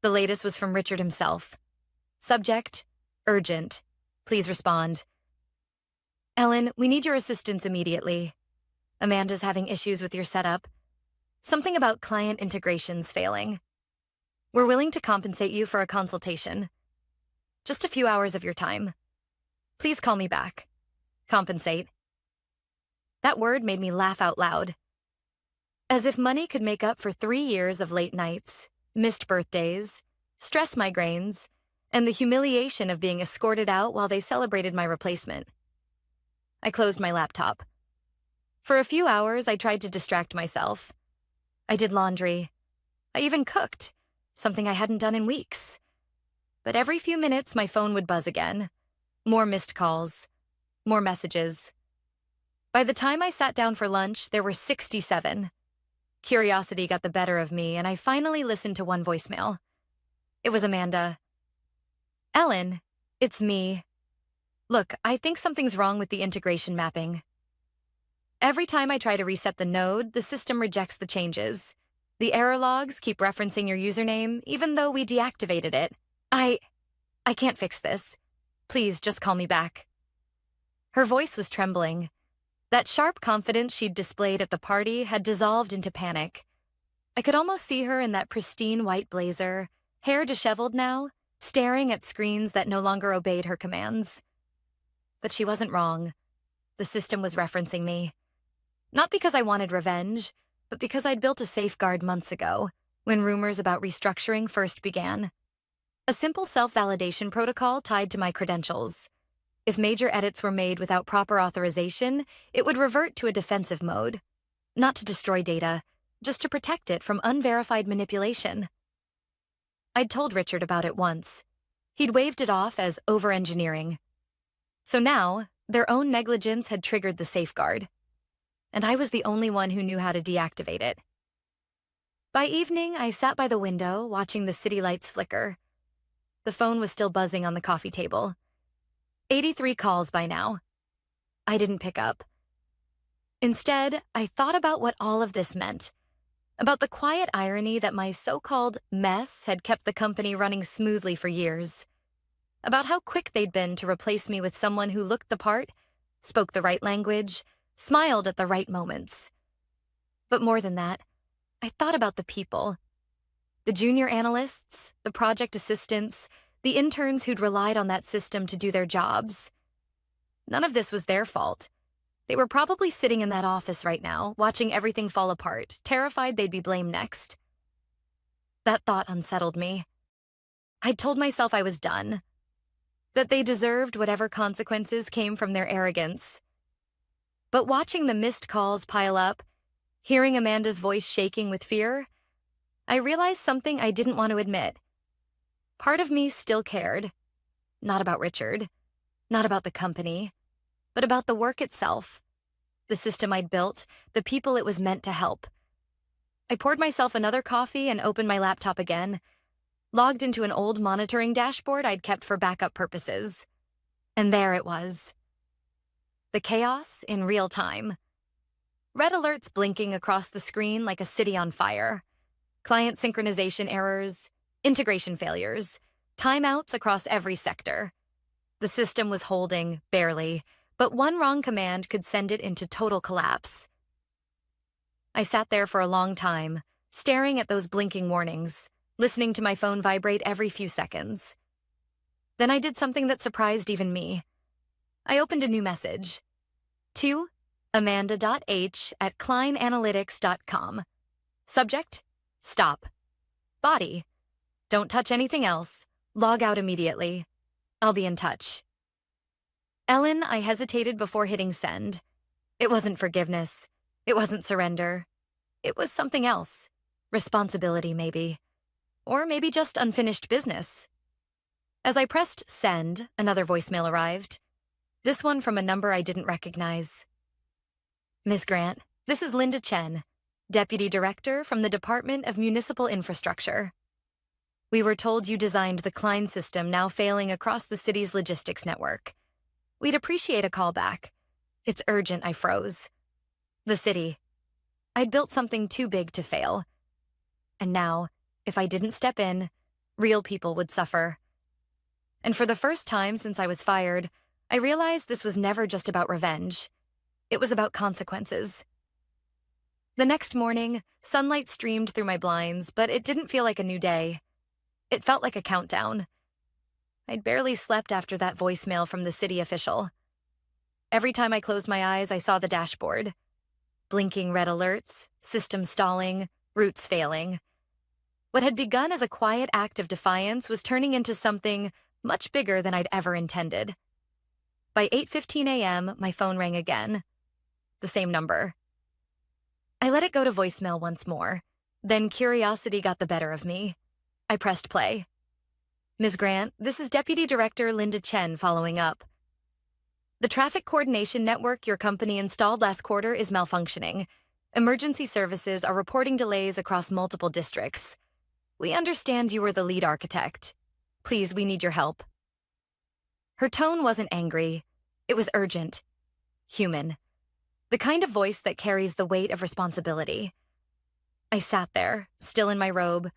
The latest was from Richard himself. Subject, urgent. Please respond. Ellen, we need your assistance immediately. Amanda's having issues with your setup. Something about client integrations failing. We're willing to compensate you for a consultation. Just a few hours of your time. Please call me back. Compensate. That word made me laugh out loud. As if money could make up for 3 years of late nights, missed birthdays, stress migraines, and the humiliation of being escorted out while they celebrated my replacement. I closed my laptop. For a few hours, I tried to distract myself. I did laundry. I even cooked, something I hadn't done in weeks. But every few minutes, my phone would buzz again. More missed calls. More messages. By the time I sat down for lunch, there were 67. Curiosity got the better of me, and I finally listened to one voicemail. It was Amanda. Ellen, it's me. Look, I think something's wrong with the integration mapping. Every time I try to reset the node, the system rejects the changes. The error logs keep referencing your username, even though we deactivated it. I can't fix this. Please, just call me back. Her voice was trembling. That sharp confidence she'd displayed at the party had dissolved into panic. I could almost see her in that pristine white blazer, hair disheveled now, staring at screens that no longer obeyed her commands. But she wasn't wrong. The system was referencing me. Not because I wanted revenge, but because I'd built a safeguard months ago, when rumors about restructuring first began. A simple self-validation protocol tied to my credentials. If major edits were made without proper authorization, it would revert to a defensive mode. Not to destroy data, just to protect it from unverified manipulation. I'd told Richard about it once. He'd waved it off as over-engineering. So now, their own negligence had triggered the safeguard. And I was the only one who knew how to deactivate it. By evening, I sat by the window, watching the city lights flicker. The phone was still buzzing on the coffee table. 83 calls by now. I didn't pick up. Instead, I thought about what all of this meant. About the quiet irony that my so-called mess had kept the company running smoothly for years. About how quick they'd been to replace me with someone who looked the part, spoke the right language, smiled at the right moments. But more than that, I thought about the people. The junior analysts, the project assistants, the interns who'd relied on that system to do their jobs. None of this was their fault. They were probably sitting in that office right now, watching everything fall apart, terrified they'd be blamed next. That thought unsettled me. I'd told myself I was done. That they deserved whatever consequences came from their arrogance. But watching the missed calls pile up, hearing Amanda's voice shaking with fear, I realized something I didn't want to admit. Part of me still cared. Not about Richard, not about the company, but about the work itself, the system I'd built, the people it was meant to help. I poured myself another coffee and opened my laptop again, logged into an old monitoring dashboard I'd kept for backup purposes. And there it was. The chaos in real time. Red alerts blinking across the screen like a city on fire. Client synchronization errors, integration failures, timeouts across every sector. The system was holding, barely, but one wrong command could send it into total collapse. I sat there for a long time, staring at those blinking warnings, listening to my phone vibrate every few seconds. Then I did something that surprised even me. I opened a new message. To amanda.h@kleinanalytics.com. Subject, stop. Body, don't touch anything else. Log out immediately. I'll be in touch. Ellen, I hesitated before hitting send. It wasn't forgiveness. It wasn't surrender. It was something else. Responsibility, maybe. Or maybe just unfinished business. As I pressed send, another voicemail arrived. This one from a number I didn't recognize. Ms. Grant, this is Linda Chen, Deputy Director from the Department of Municipal Infrastructure. We were told you designed the Klein system now failing across the city's logistics network. We'd appreciate a call back. It's urgent, I froze. The city. I'd built something too big to fail. And now, if I didn't step in, real people would suffer. And for the first time since I was fired, I realized this was never just about revenge. It was about consequences. The next morning, sunlight streamed through my blinds, but it didn't feel like a new day. It felt like a countdown. I'd barely slept after that voicemail from the city official. Every time I closed my eyes, I saw the dashboard. Blinking red alerts, system stalling, routes failing. What had begun as a quiet act of defiance was turning into something much bigger than I'd ever intended. By 8:15 a.m., my phone rang again. The same number. I let it go to voicemail once more. Then curiosity got the better of me. I pressed play. Ms. Grant, this is Deputy Director Linda Chen following up. The traffic coordination network your company installed last quarter is malfunctioning. Emergency services are reporting delays across multiple districts. We understand you were the lead architect. Please, we need your help. Her tone wasn't angry. It was urgent. Human. The kind of voice that carries the weight of responsibility. I sat there, still in my robe,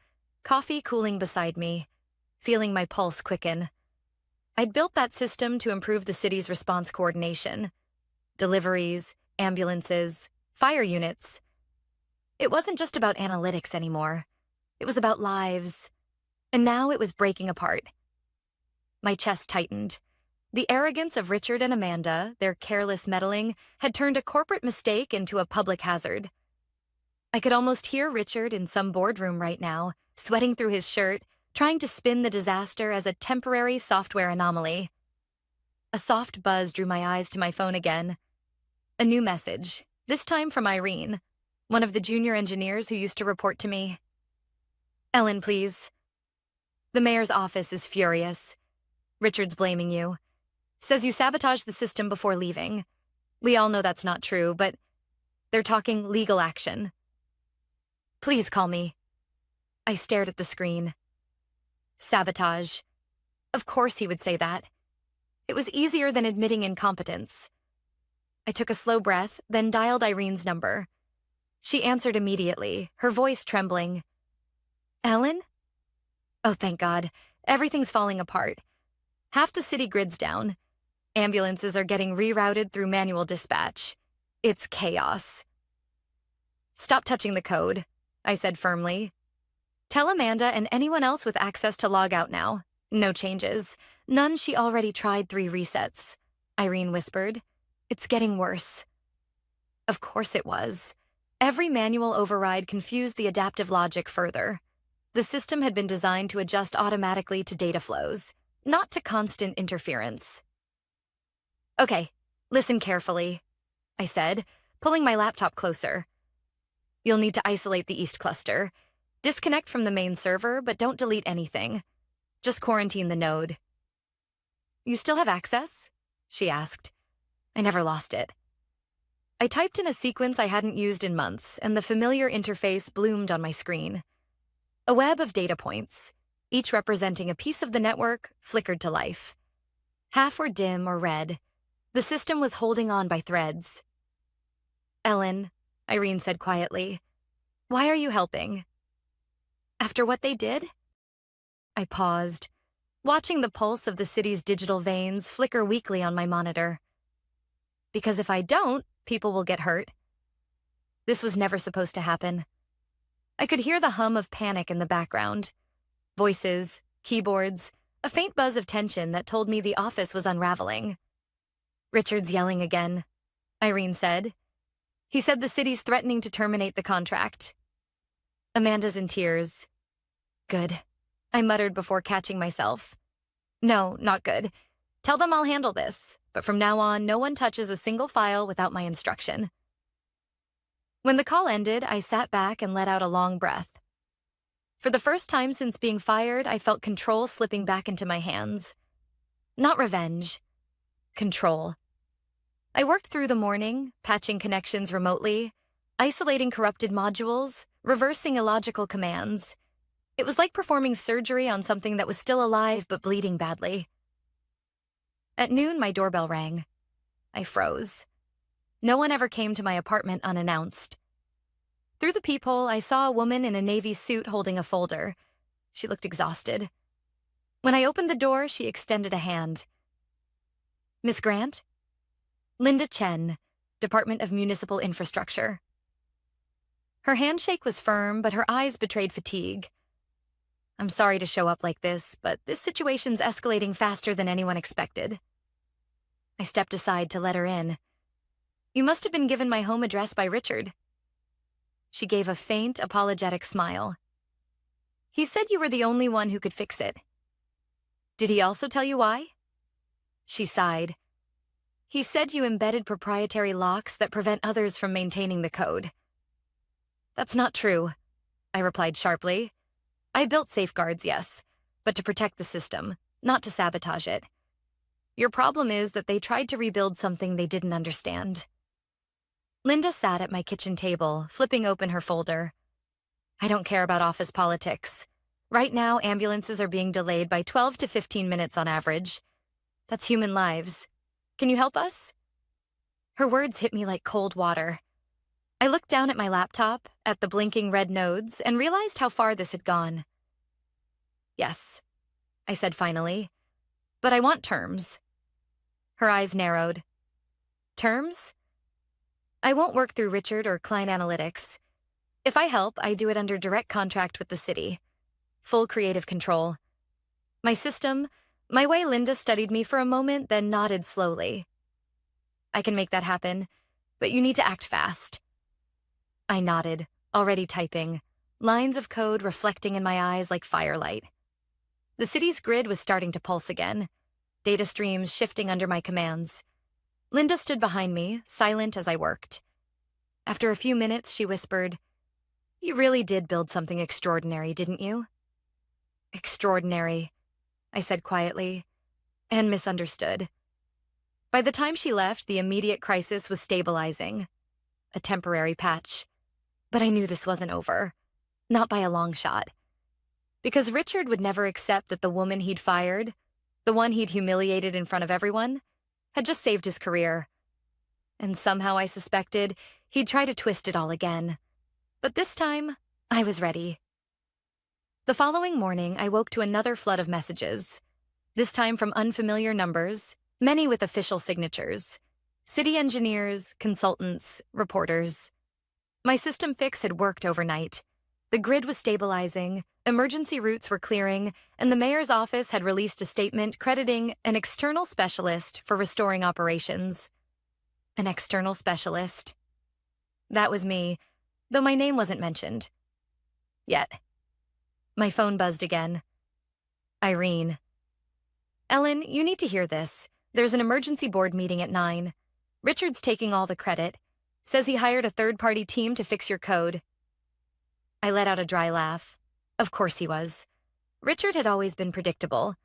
coffee cooling beside me, feeling my pulse quicken. I'd built that system to improve the city's response coordination. Deliveries, ambulances, fire units. It wasn't just about analytics anymore. It was about lives. And now it was breaking apart. My chest tightened. The arrogance of Richard and Amanda, their careless meddling, had turned a corporate mistake into a public hazard. I could almost hear Richard in some boardroom right now, sweating through his shirt, trying to spin the disaster as a temporary software anomaly. A soft buzz drew my eyes to my phone again. A new message, this time from Irene, one of the junior engineers who used to report to me. Ellen, please. The mayor's office is furious. Richard's blaming you. Says you sabotaged the system before leaving. We all know that's not true, but they're talking legal action. Please call me. I stared at the screen. Sabotage. Of course he would say that. It was easier than admitting incompetence. I took a slow breath, then dialed Irene's number. She answered immediately, her voice trembling. Ellen? Oh, thank God. Everything's falling apart. Half the city grid's down. Ambulances are getting rerouted through manual dispatch. It's chaos. Stop touching the code, I said firmly. Tell Amanda and anyone else with access to log out now. No changes. None she already tried 3 resets, Irene whispered. It's getting worse. Of course it was. Every manual override confused the adaptive logic further. The system had been designed to adjust automatically to data flows, not to constant interference. Okay, listen carefully, I said, pulling my laptop closer. You'll need to isolate the East cluster. Disconnect from the main server, but don't delete anything. Just quarantine the node. You still have access? She asked. I never lost it. I typed in a sequence I hadn't used in months, and the familiar interface bloomed on my screen. A web of data points, each representing a piece of the network, flickered to life. Half were dim or red. The system was holding on by threads. Ellen, Irene said quietly, why are you helping? After what they did? I paused, watching the pulse of the city's digital veins flicker weakly on my monitor. Because if I don't, people will get hurt. This was never supposed to happen. I could hear the hum of panic in the background. Voices, keyboards, a faint buzz of tension that told me the office was unraveling. Richard's yelling again, Irene said. He said the city's threatening to terminate the contract. Amanda's in tears. Good, I muttered before catching myself. No, not good. Tell them I'll handle this, but from now on, no one touches a single file without my instruction. When the call ended, I sat back and let out a long breath. For the first time since being fired, I felt control slipping back into my hands. Not revenge. Control. I worked through the morning, patching connections remotely, isolating corrupted modules, reversing illogical commands. It was like performing surgery on something that was still alive but bleeding badly. At noon, my doorbell rang. I froze. No one ever came to my apartment unannounced. Through the peephole, I saw a woman in a navy suit holding a folder. She looked exhausted. When I opened the door, she extended a hand. Miss Grant? Linda Chen, Department of Municipal Infrastructure. Her handshake was firm, but her eyes betrayed fatigue. I'm sorry to show up like this, but this situation's escalating faster than anyone expected. I stepped aside to let her in. You must have been given my home address by Richard. She gave a faint, apologetic smile. He said you were the only one who could fix it. Did he also tell you why? She sighed. He said you embedded proprietary locks that prevent others from maintaining the code. That's not true, I replied sharply. I built safeguards, yes, but to protect the system, not to sabotage it. Your problem is that they tried to rebuild something they didn't understand. Linda sat at my kitchen table, flipping open her folder. I don't care about office politics. Right now, ambulances are being delayed by 12 to 15 minutes on average. That's human lives. Can you help us? Her words hit me like cold water. I looked down at my laptop, at the blinking red nodes, and realized how far this had gone. Yes, I said finally, but I want terms. Her eyes narrowed. Terms? I won't work through Richard or Client Analytics. If I help, I do it under direct contract with the city. Full creative control. My system, my way Linda studied me for a moment, then nodded slowly. I can make that happen, but you need to act fast. I nodded, already typing, lines of code reflecting in my eyes like firelight. The city's grid was starting to pulse again, data streams shifting under my commands. Linda stood behind me, silent as I worked. After a few minutes, she whispered, You really did build something extraordinary, didn't you? Extraordinary, I said quietly, and misunderstood. By the time she left, the immediate crisis was stabilizing. A temporary patch. But I knew this wasn't over. Not by a long shot. Because Richard would never accept that the woman he'd fired, the one he'd humiliated in front of everyone, had just saved his career. And somehow I suspected he'd try to twist it all again. But this time, I was ready. The following morning, I woke to another flood of messages. This time from unfamiliar numbers, many with official signatures. City engineers, consultants, reporters. My system fix had worked overnight. The grid was stabilizing, emergency routes were clearing, and the mayor's office had released a statement crediting an external specialist for restoring operations. An external specialist. That was me, though my name wasn't mentioned. Yet. My phone buzzed again. Irene. Ellen, you need to hear this. There's an emergency board meeting at 9. Richard's taking all the credit. Says he hired a third-party team to fix your code. I let out a dry laugh. Of course he was. Richard had always been predictable.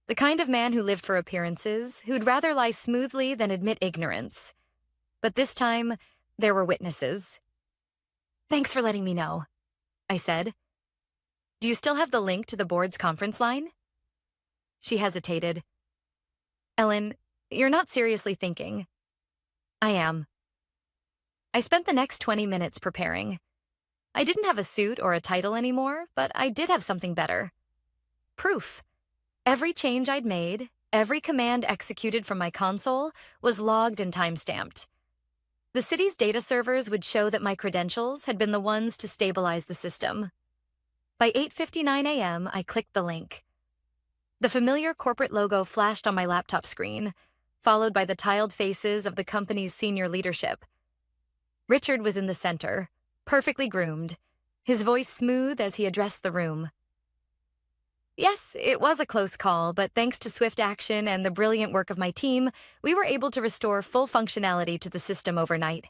The kind of man who lived for appearances, who'd rather lie smoothly than admit ignorance. But this time, there were witnesses. Thanks for letting me know, I said. Do you still have the link to the board's conference line? She hesitated. Ellen, you're not seriously thinking. I am. I spent the next 20 minutes preparing. I didn't have a suit or a title anymore, but I did have something better. Proof. Every change I'd made, every command executed from my console was logged and timestamped. The city's data servers would show that my credentials had been the ones to stabilize the system. By 8:59 a.m., I clicked the link. The familiar corporate logo flashed on my laptop screen, followed by the tiled faces of the company's senior leadership. Richard was in the center, perfectly groomed, his voice smooth as he addressed the room. Yes, it was a close call, but thanks to swift action and the brilliant work of my team, we were able to restore full functionality to the system overnight.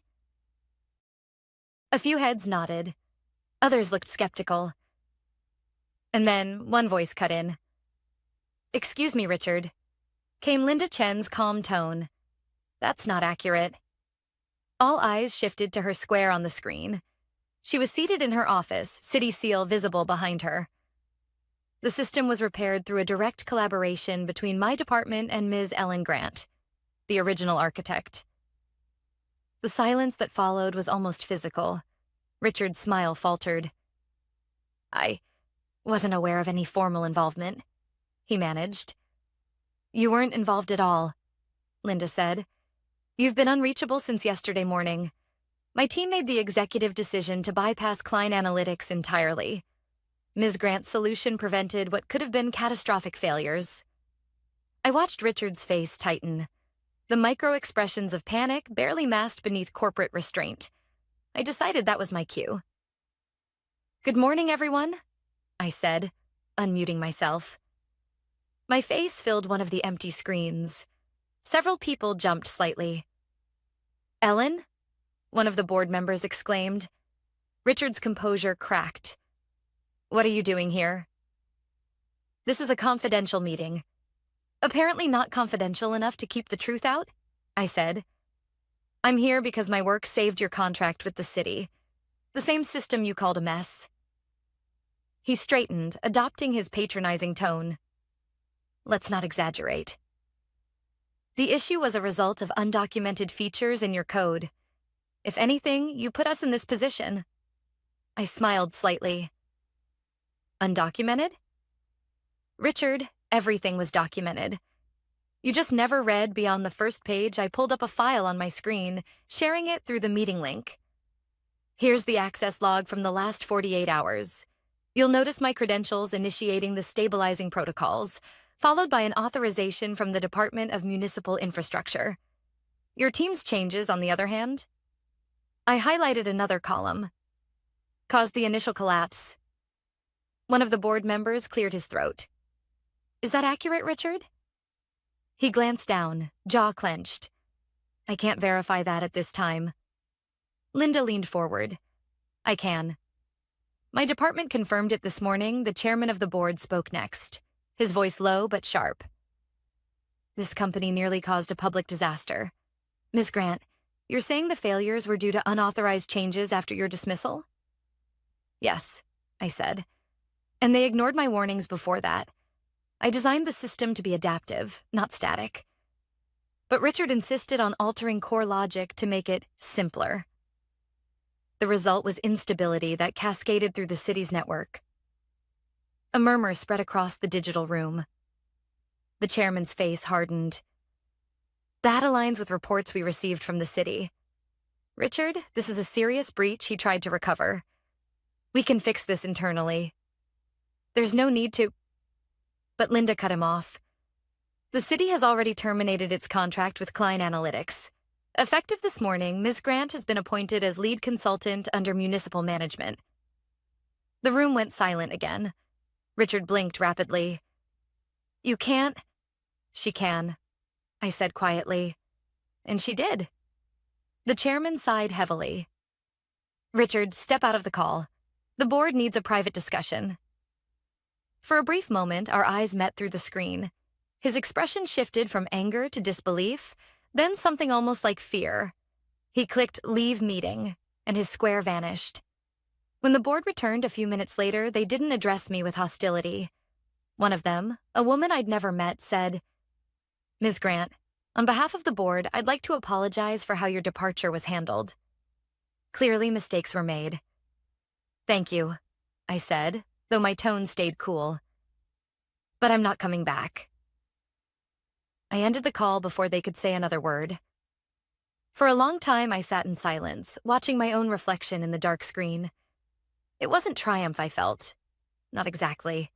A few heads nodded. Others looked skeptical. And then one voice cut in. "Excuse me, Richard," came Linda Chen's calm tone. "That's not accurate." All eyes shifted to her square on the screen. She was seated in her office, City Seal visible behind her. The system was repaired through a direct collaboration between my department and Ms. Ellen Grant, the original architect. The silence that followed was almost physical. Richard's smile faltered. "I wasn't aware of any formal involvement," he managed. "You weren't involved at all," Linda said. "You've been unreachable since yesterday morning. My team made the executive decision to bypass Klein Analytics entirely. Ms. Grant's solution prevented what could have been catastrophic failures." I watched Richard's face tighten. The micro-expressions of panic barely masked beneath corporate restraint. I decided that was my cue. "Good morning, everyone," I said, unmuting myself. My face filled one of the empty screens. Several people jumped slightly. "Ellen?" one of the board members exclaimed. Richard's composure cracked. "What are you doing here?" "This is a confidential meeting." "Apparently not confidential enough to keep the truth out," I said. "I'm here because my work saved your contract with the city. The same system you called a mess." He straightened, adopting his patronizing tone. "Let's not exaggerate. The issue was a result of undocumented features in your code. If anything, you put us in this position." I smiled slightly. "Undocumented?" "Richard, everything was documented. You just never read beyond the first page. I pulled up a file on my screen, sharing it through the meeting link. Here's the access log from the last 48 hours. You'll notice my credentials initiating the stabilizing protocols, followed by an authorization from the Department of Municipal Infrastructure. Your team's changes, on the other hand." I highlighted another column. "Caused the initial collapse." One of the board members cleared his throat. "Is that accurate, Richard?" He glanced down, jaw clenched. "I can't verify that at this time." Linda leaned forward. "I can." "My department confirmed it this morning. The chairman of the board spoke next, his voice low but sharp. "This company nearly caused a public disaster. Ms. Grant, you're saying the failures were due to unauthorized changes after your dismissal?" "Yes," I said. "And they ignored my warnings before that. I designed the system to be adaptive, not static. But Richard insisted on altering core logic to make it simpler. The result was instability that cascaded through the city's network." A murmur spread across the digital room. The chairman's face hardened. "That aligns with reports we received from the city. Richard, this is a serious breach he tried to recover. We can fix this internally. There's no need to—" But Linda cut him off. "The city has already terminated its contract with Klein Analytics. Effective this morning, Ms. Grant has been appointed as lead consultant under municipal management." The room went silent again. Richard blinked rapidly. "You can't—" "She can," I said quietly. And she did. The chairman sighed heavily. "Richard, step out of the call. The board needs a private discussion." For a brief moment, our eyes met through the screen. His expression shifted from anger to disbelief, then something almost like fear. He clicked "Leave meeting," and his square vanished. When the board returned a few minutes later, they didn't address me with hostility. One of them, a woman I'd never met, said, "Ms. Grant, on behalf of the board, I'd like to apologize for how your departure was handled. Clearly, mistakes were made." "Thank you," I said, though my tone stayed cool. "But I'm not coming back." I ended the call before they could say another word. For a long time, I sat in silence, watching my own reflection in the dark screen. It wasn't triumph I felt. Not exactly.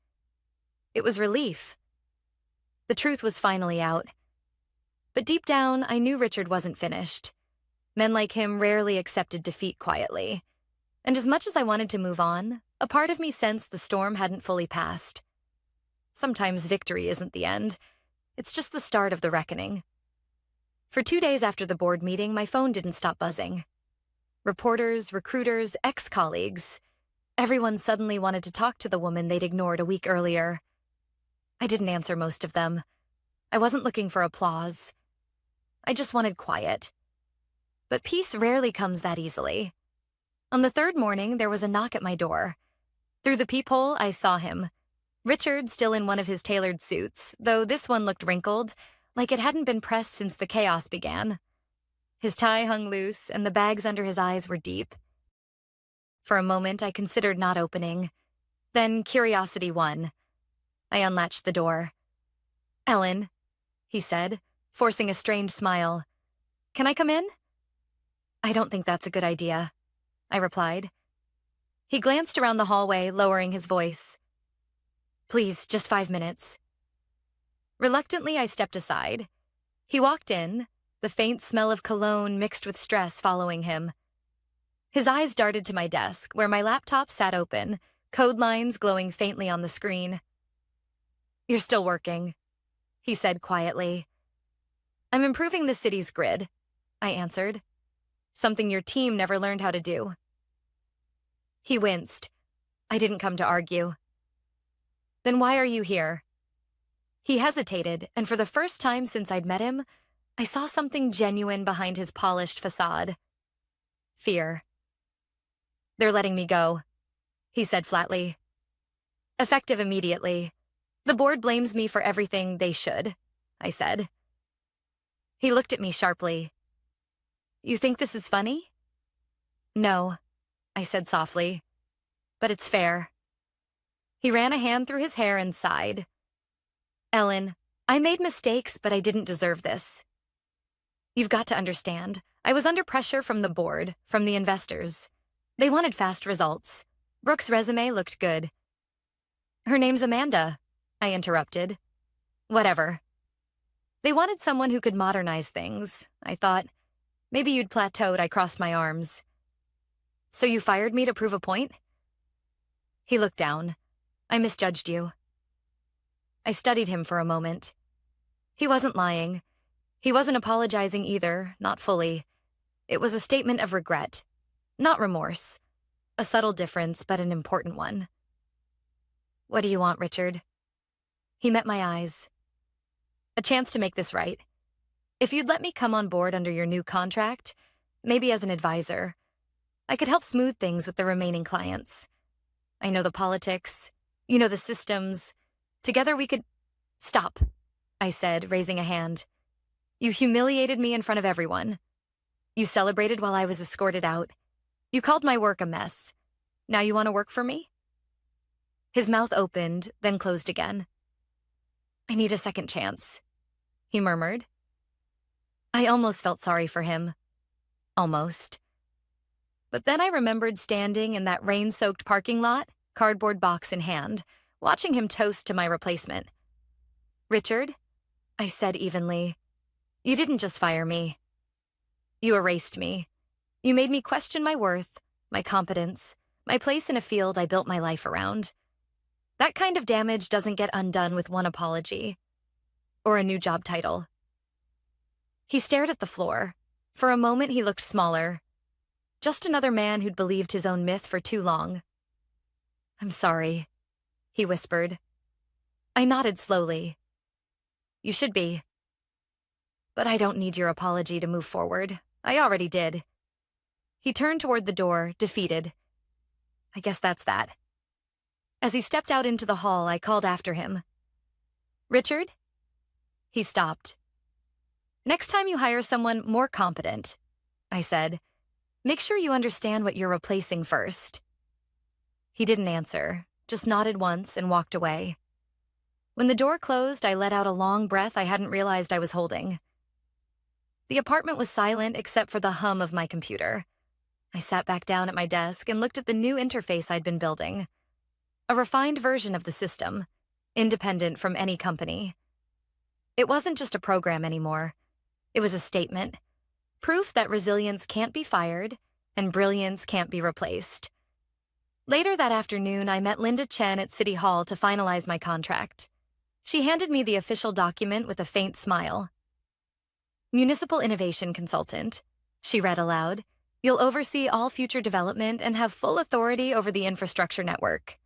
It was relief. The truth was finally out. But deep down, I knew Richard wasn't finished. Men like him rarely accepted defeat quietly. And as much as I wanted to move on, a part of me sensed the storm hadn't fully passed. Sometimes victory isn't the end. It's just the start of the reckoning. For 2 days after the board meeting, my phone didn't stop buzzing. Reporters, recruiters, ex-colleagues. Everyone suddenly wanted to talk to the woman they'd ignored a week earlier. I didn't answer most of them. I wasn't looking for applause. I just wanted quiet. But peace rarely comes that easily. On the third morning, there was a knock at my door. Through the peephole, I saw him. Richard, still in one of his tailored suits, though this one looked wrinkled, like it hadn't been pressed since the chaos began. His tie hung loose, and the bags under his eyes were deep. For a moment, I considered not opening. Then curiosity won. I unlatched the door. "Ellen," he said, forcing a strained smile. "Can I come in?" "I don't think that's a good idea," I replied. He glanced around the hallway, lowering his voice. "Please, just 5 minutes." Reluctantly, I stepped aside. He walked in, the faint smell of cologne mixed with stress following him. His eyes darted to my desk, where my laptop sat open, code lines glowing faintly on the screen. "You're still working," he said quietly. "I'm improving the city's grid," I answered. "Something your team never learned how to do." He winced. I didn't come to argue. "Then why are you here?" He hesitated, and for the first time since I'd met him, I saw something genuine behind his polished facade. Fear. "They're letting me go," he said flatly. "Effective immediately. The board blames me for everything they should," I said. He looked at me sharply. "You think this is funny?" "No," I said softly. "But it's fair." He ran a hand through his hair and sighed. "Ellen, I made mistakes, but I didn't deserve this. You've got to understand. I was under pressure from the board, from the investors. They wanted fast results. Brooke's resume looked good." "Her name's Amanda," I interrupted. "Whatever. They wanted someone who could modernize things. I thought, maybe you'd plateaued. I crossed my arms." "So you fired me to prove a point?" He looked down. "I misjudged you." I studied him for a moment. He wasn't lying. He wasn't apologizing either, not fully. It was a statement of regret, not remorse. A subtle difference, but an important one. "What do you want, Richard?" He met my eyes. "A chance to make this right. If you'd let me come on board under your new contract, maybe as an advisor, I could help smooth things with the remaining clients. I know the politics, you know the systems. Together we could—" "Stop," I said, raising a hand. "You humiliated me in front of everyone. You celebrated while I was escorted out. You called my work a mess. Now you want to work for me?" His mouth opened, then closed again. "I need a second chance," he murmured. I almost felt sorry for him. Almost. But then I remembered standing in that rain-soaked parking lot, cardboard box in hand, watching him toast to my replacement. "Richard," I said evenly, "you didn't just fire me. You erased me. You made me question my worth, my competence, my place in a field I built my life around. That kind of damage doesn't get undone with one apology. Or a new job title." He stared at the floor. For a moment he looked smaller. Just another man who'd believed his own myth for too long. "I'm sorry," he whispered. I nodded slowly. "You should be. But I don't need your apology to move forward. I already did." He turned toward the door, defeated. "I guess that's that." As he stepped out into the hall, I called after him. "Richard?" He stopped. "Next time you hire someone more competent," I said, "make sure you understand what you're replacing first." He didn't answer, just nodded once and walked away. When the door closed, I let out a long breath I hadn't realized I was holding. The apartment was silent except for the hum of my computer. I sat back down at my desk and looked at the new interface I'd been building. A refined version of the system, independent from any company. It wasn't just a program anymore. It was a statement. Proof that resilience can't be fired and brilliance can't be replaced. Later that afternoon, I met Linda Chen at City Hall to finalize my contract. She handed me the official document with a faint smile. Municipal Innovation Consultant, she read aloud. You'll oversee all future development and have full authority over the infrastructure network.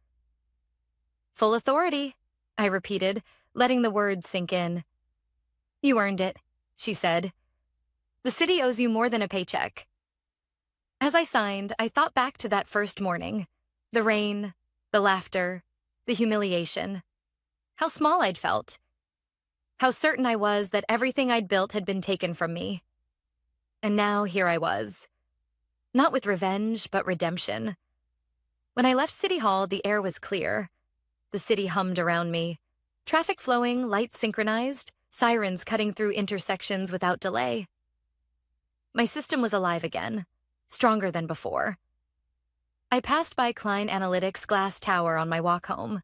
Full authority, I repeated, letting the words sink in. You earned it, she said. The city owes you more than a paycheck. As I signed, I thought back to that first morning. The rain, the laughter, the humiliation. How small I'd felt. How certain I was that everything I'd built had been taken from me. And now here I was. Not with revenge, but redemption. When I left City Hall, the air was clear. The city hummed around me. Traffic flowing, lights synchronized, sirens cutting through intersections without delay. My system was alive again, stronger than before. I passed by Klein Analytics' glass tower on my walk home.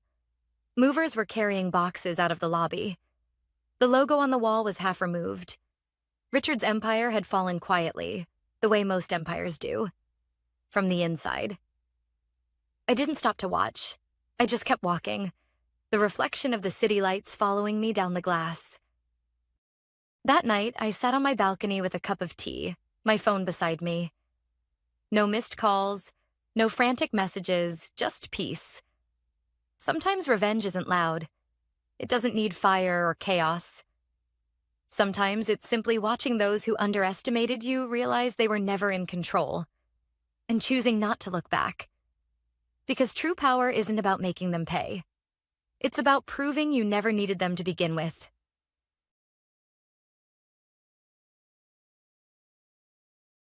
Movers were carrying boxes out of the lobby. The logo on the wall was half removed. Richard's empire had fallen quietly, the way most empires do, from the inside. I didn't stop to watch. I just kept walking, the reflection of the city lights following me down the glass. That night, I sat on my balcony with a cup of tea, my phone beside me. No missed calls, no frantic messages, just peace. Sometimes revenge isn't loud. It doesn't need fire or chaos. Sometimes it's simply watching those who underestimated you realize they were never in control, and choosing not to look back. Because true power isn't about making them pay. It's about proving you never needed them to begin with.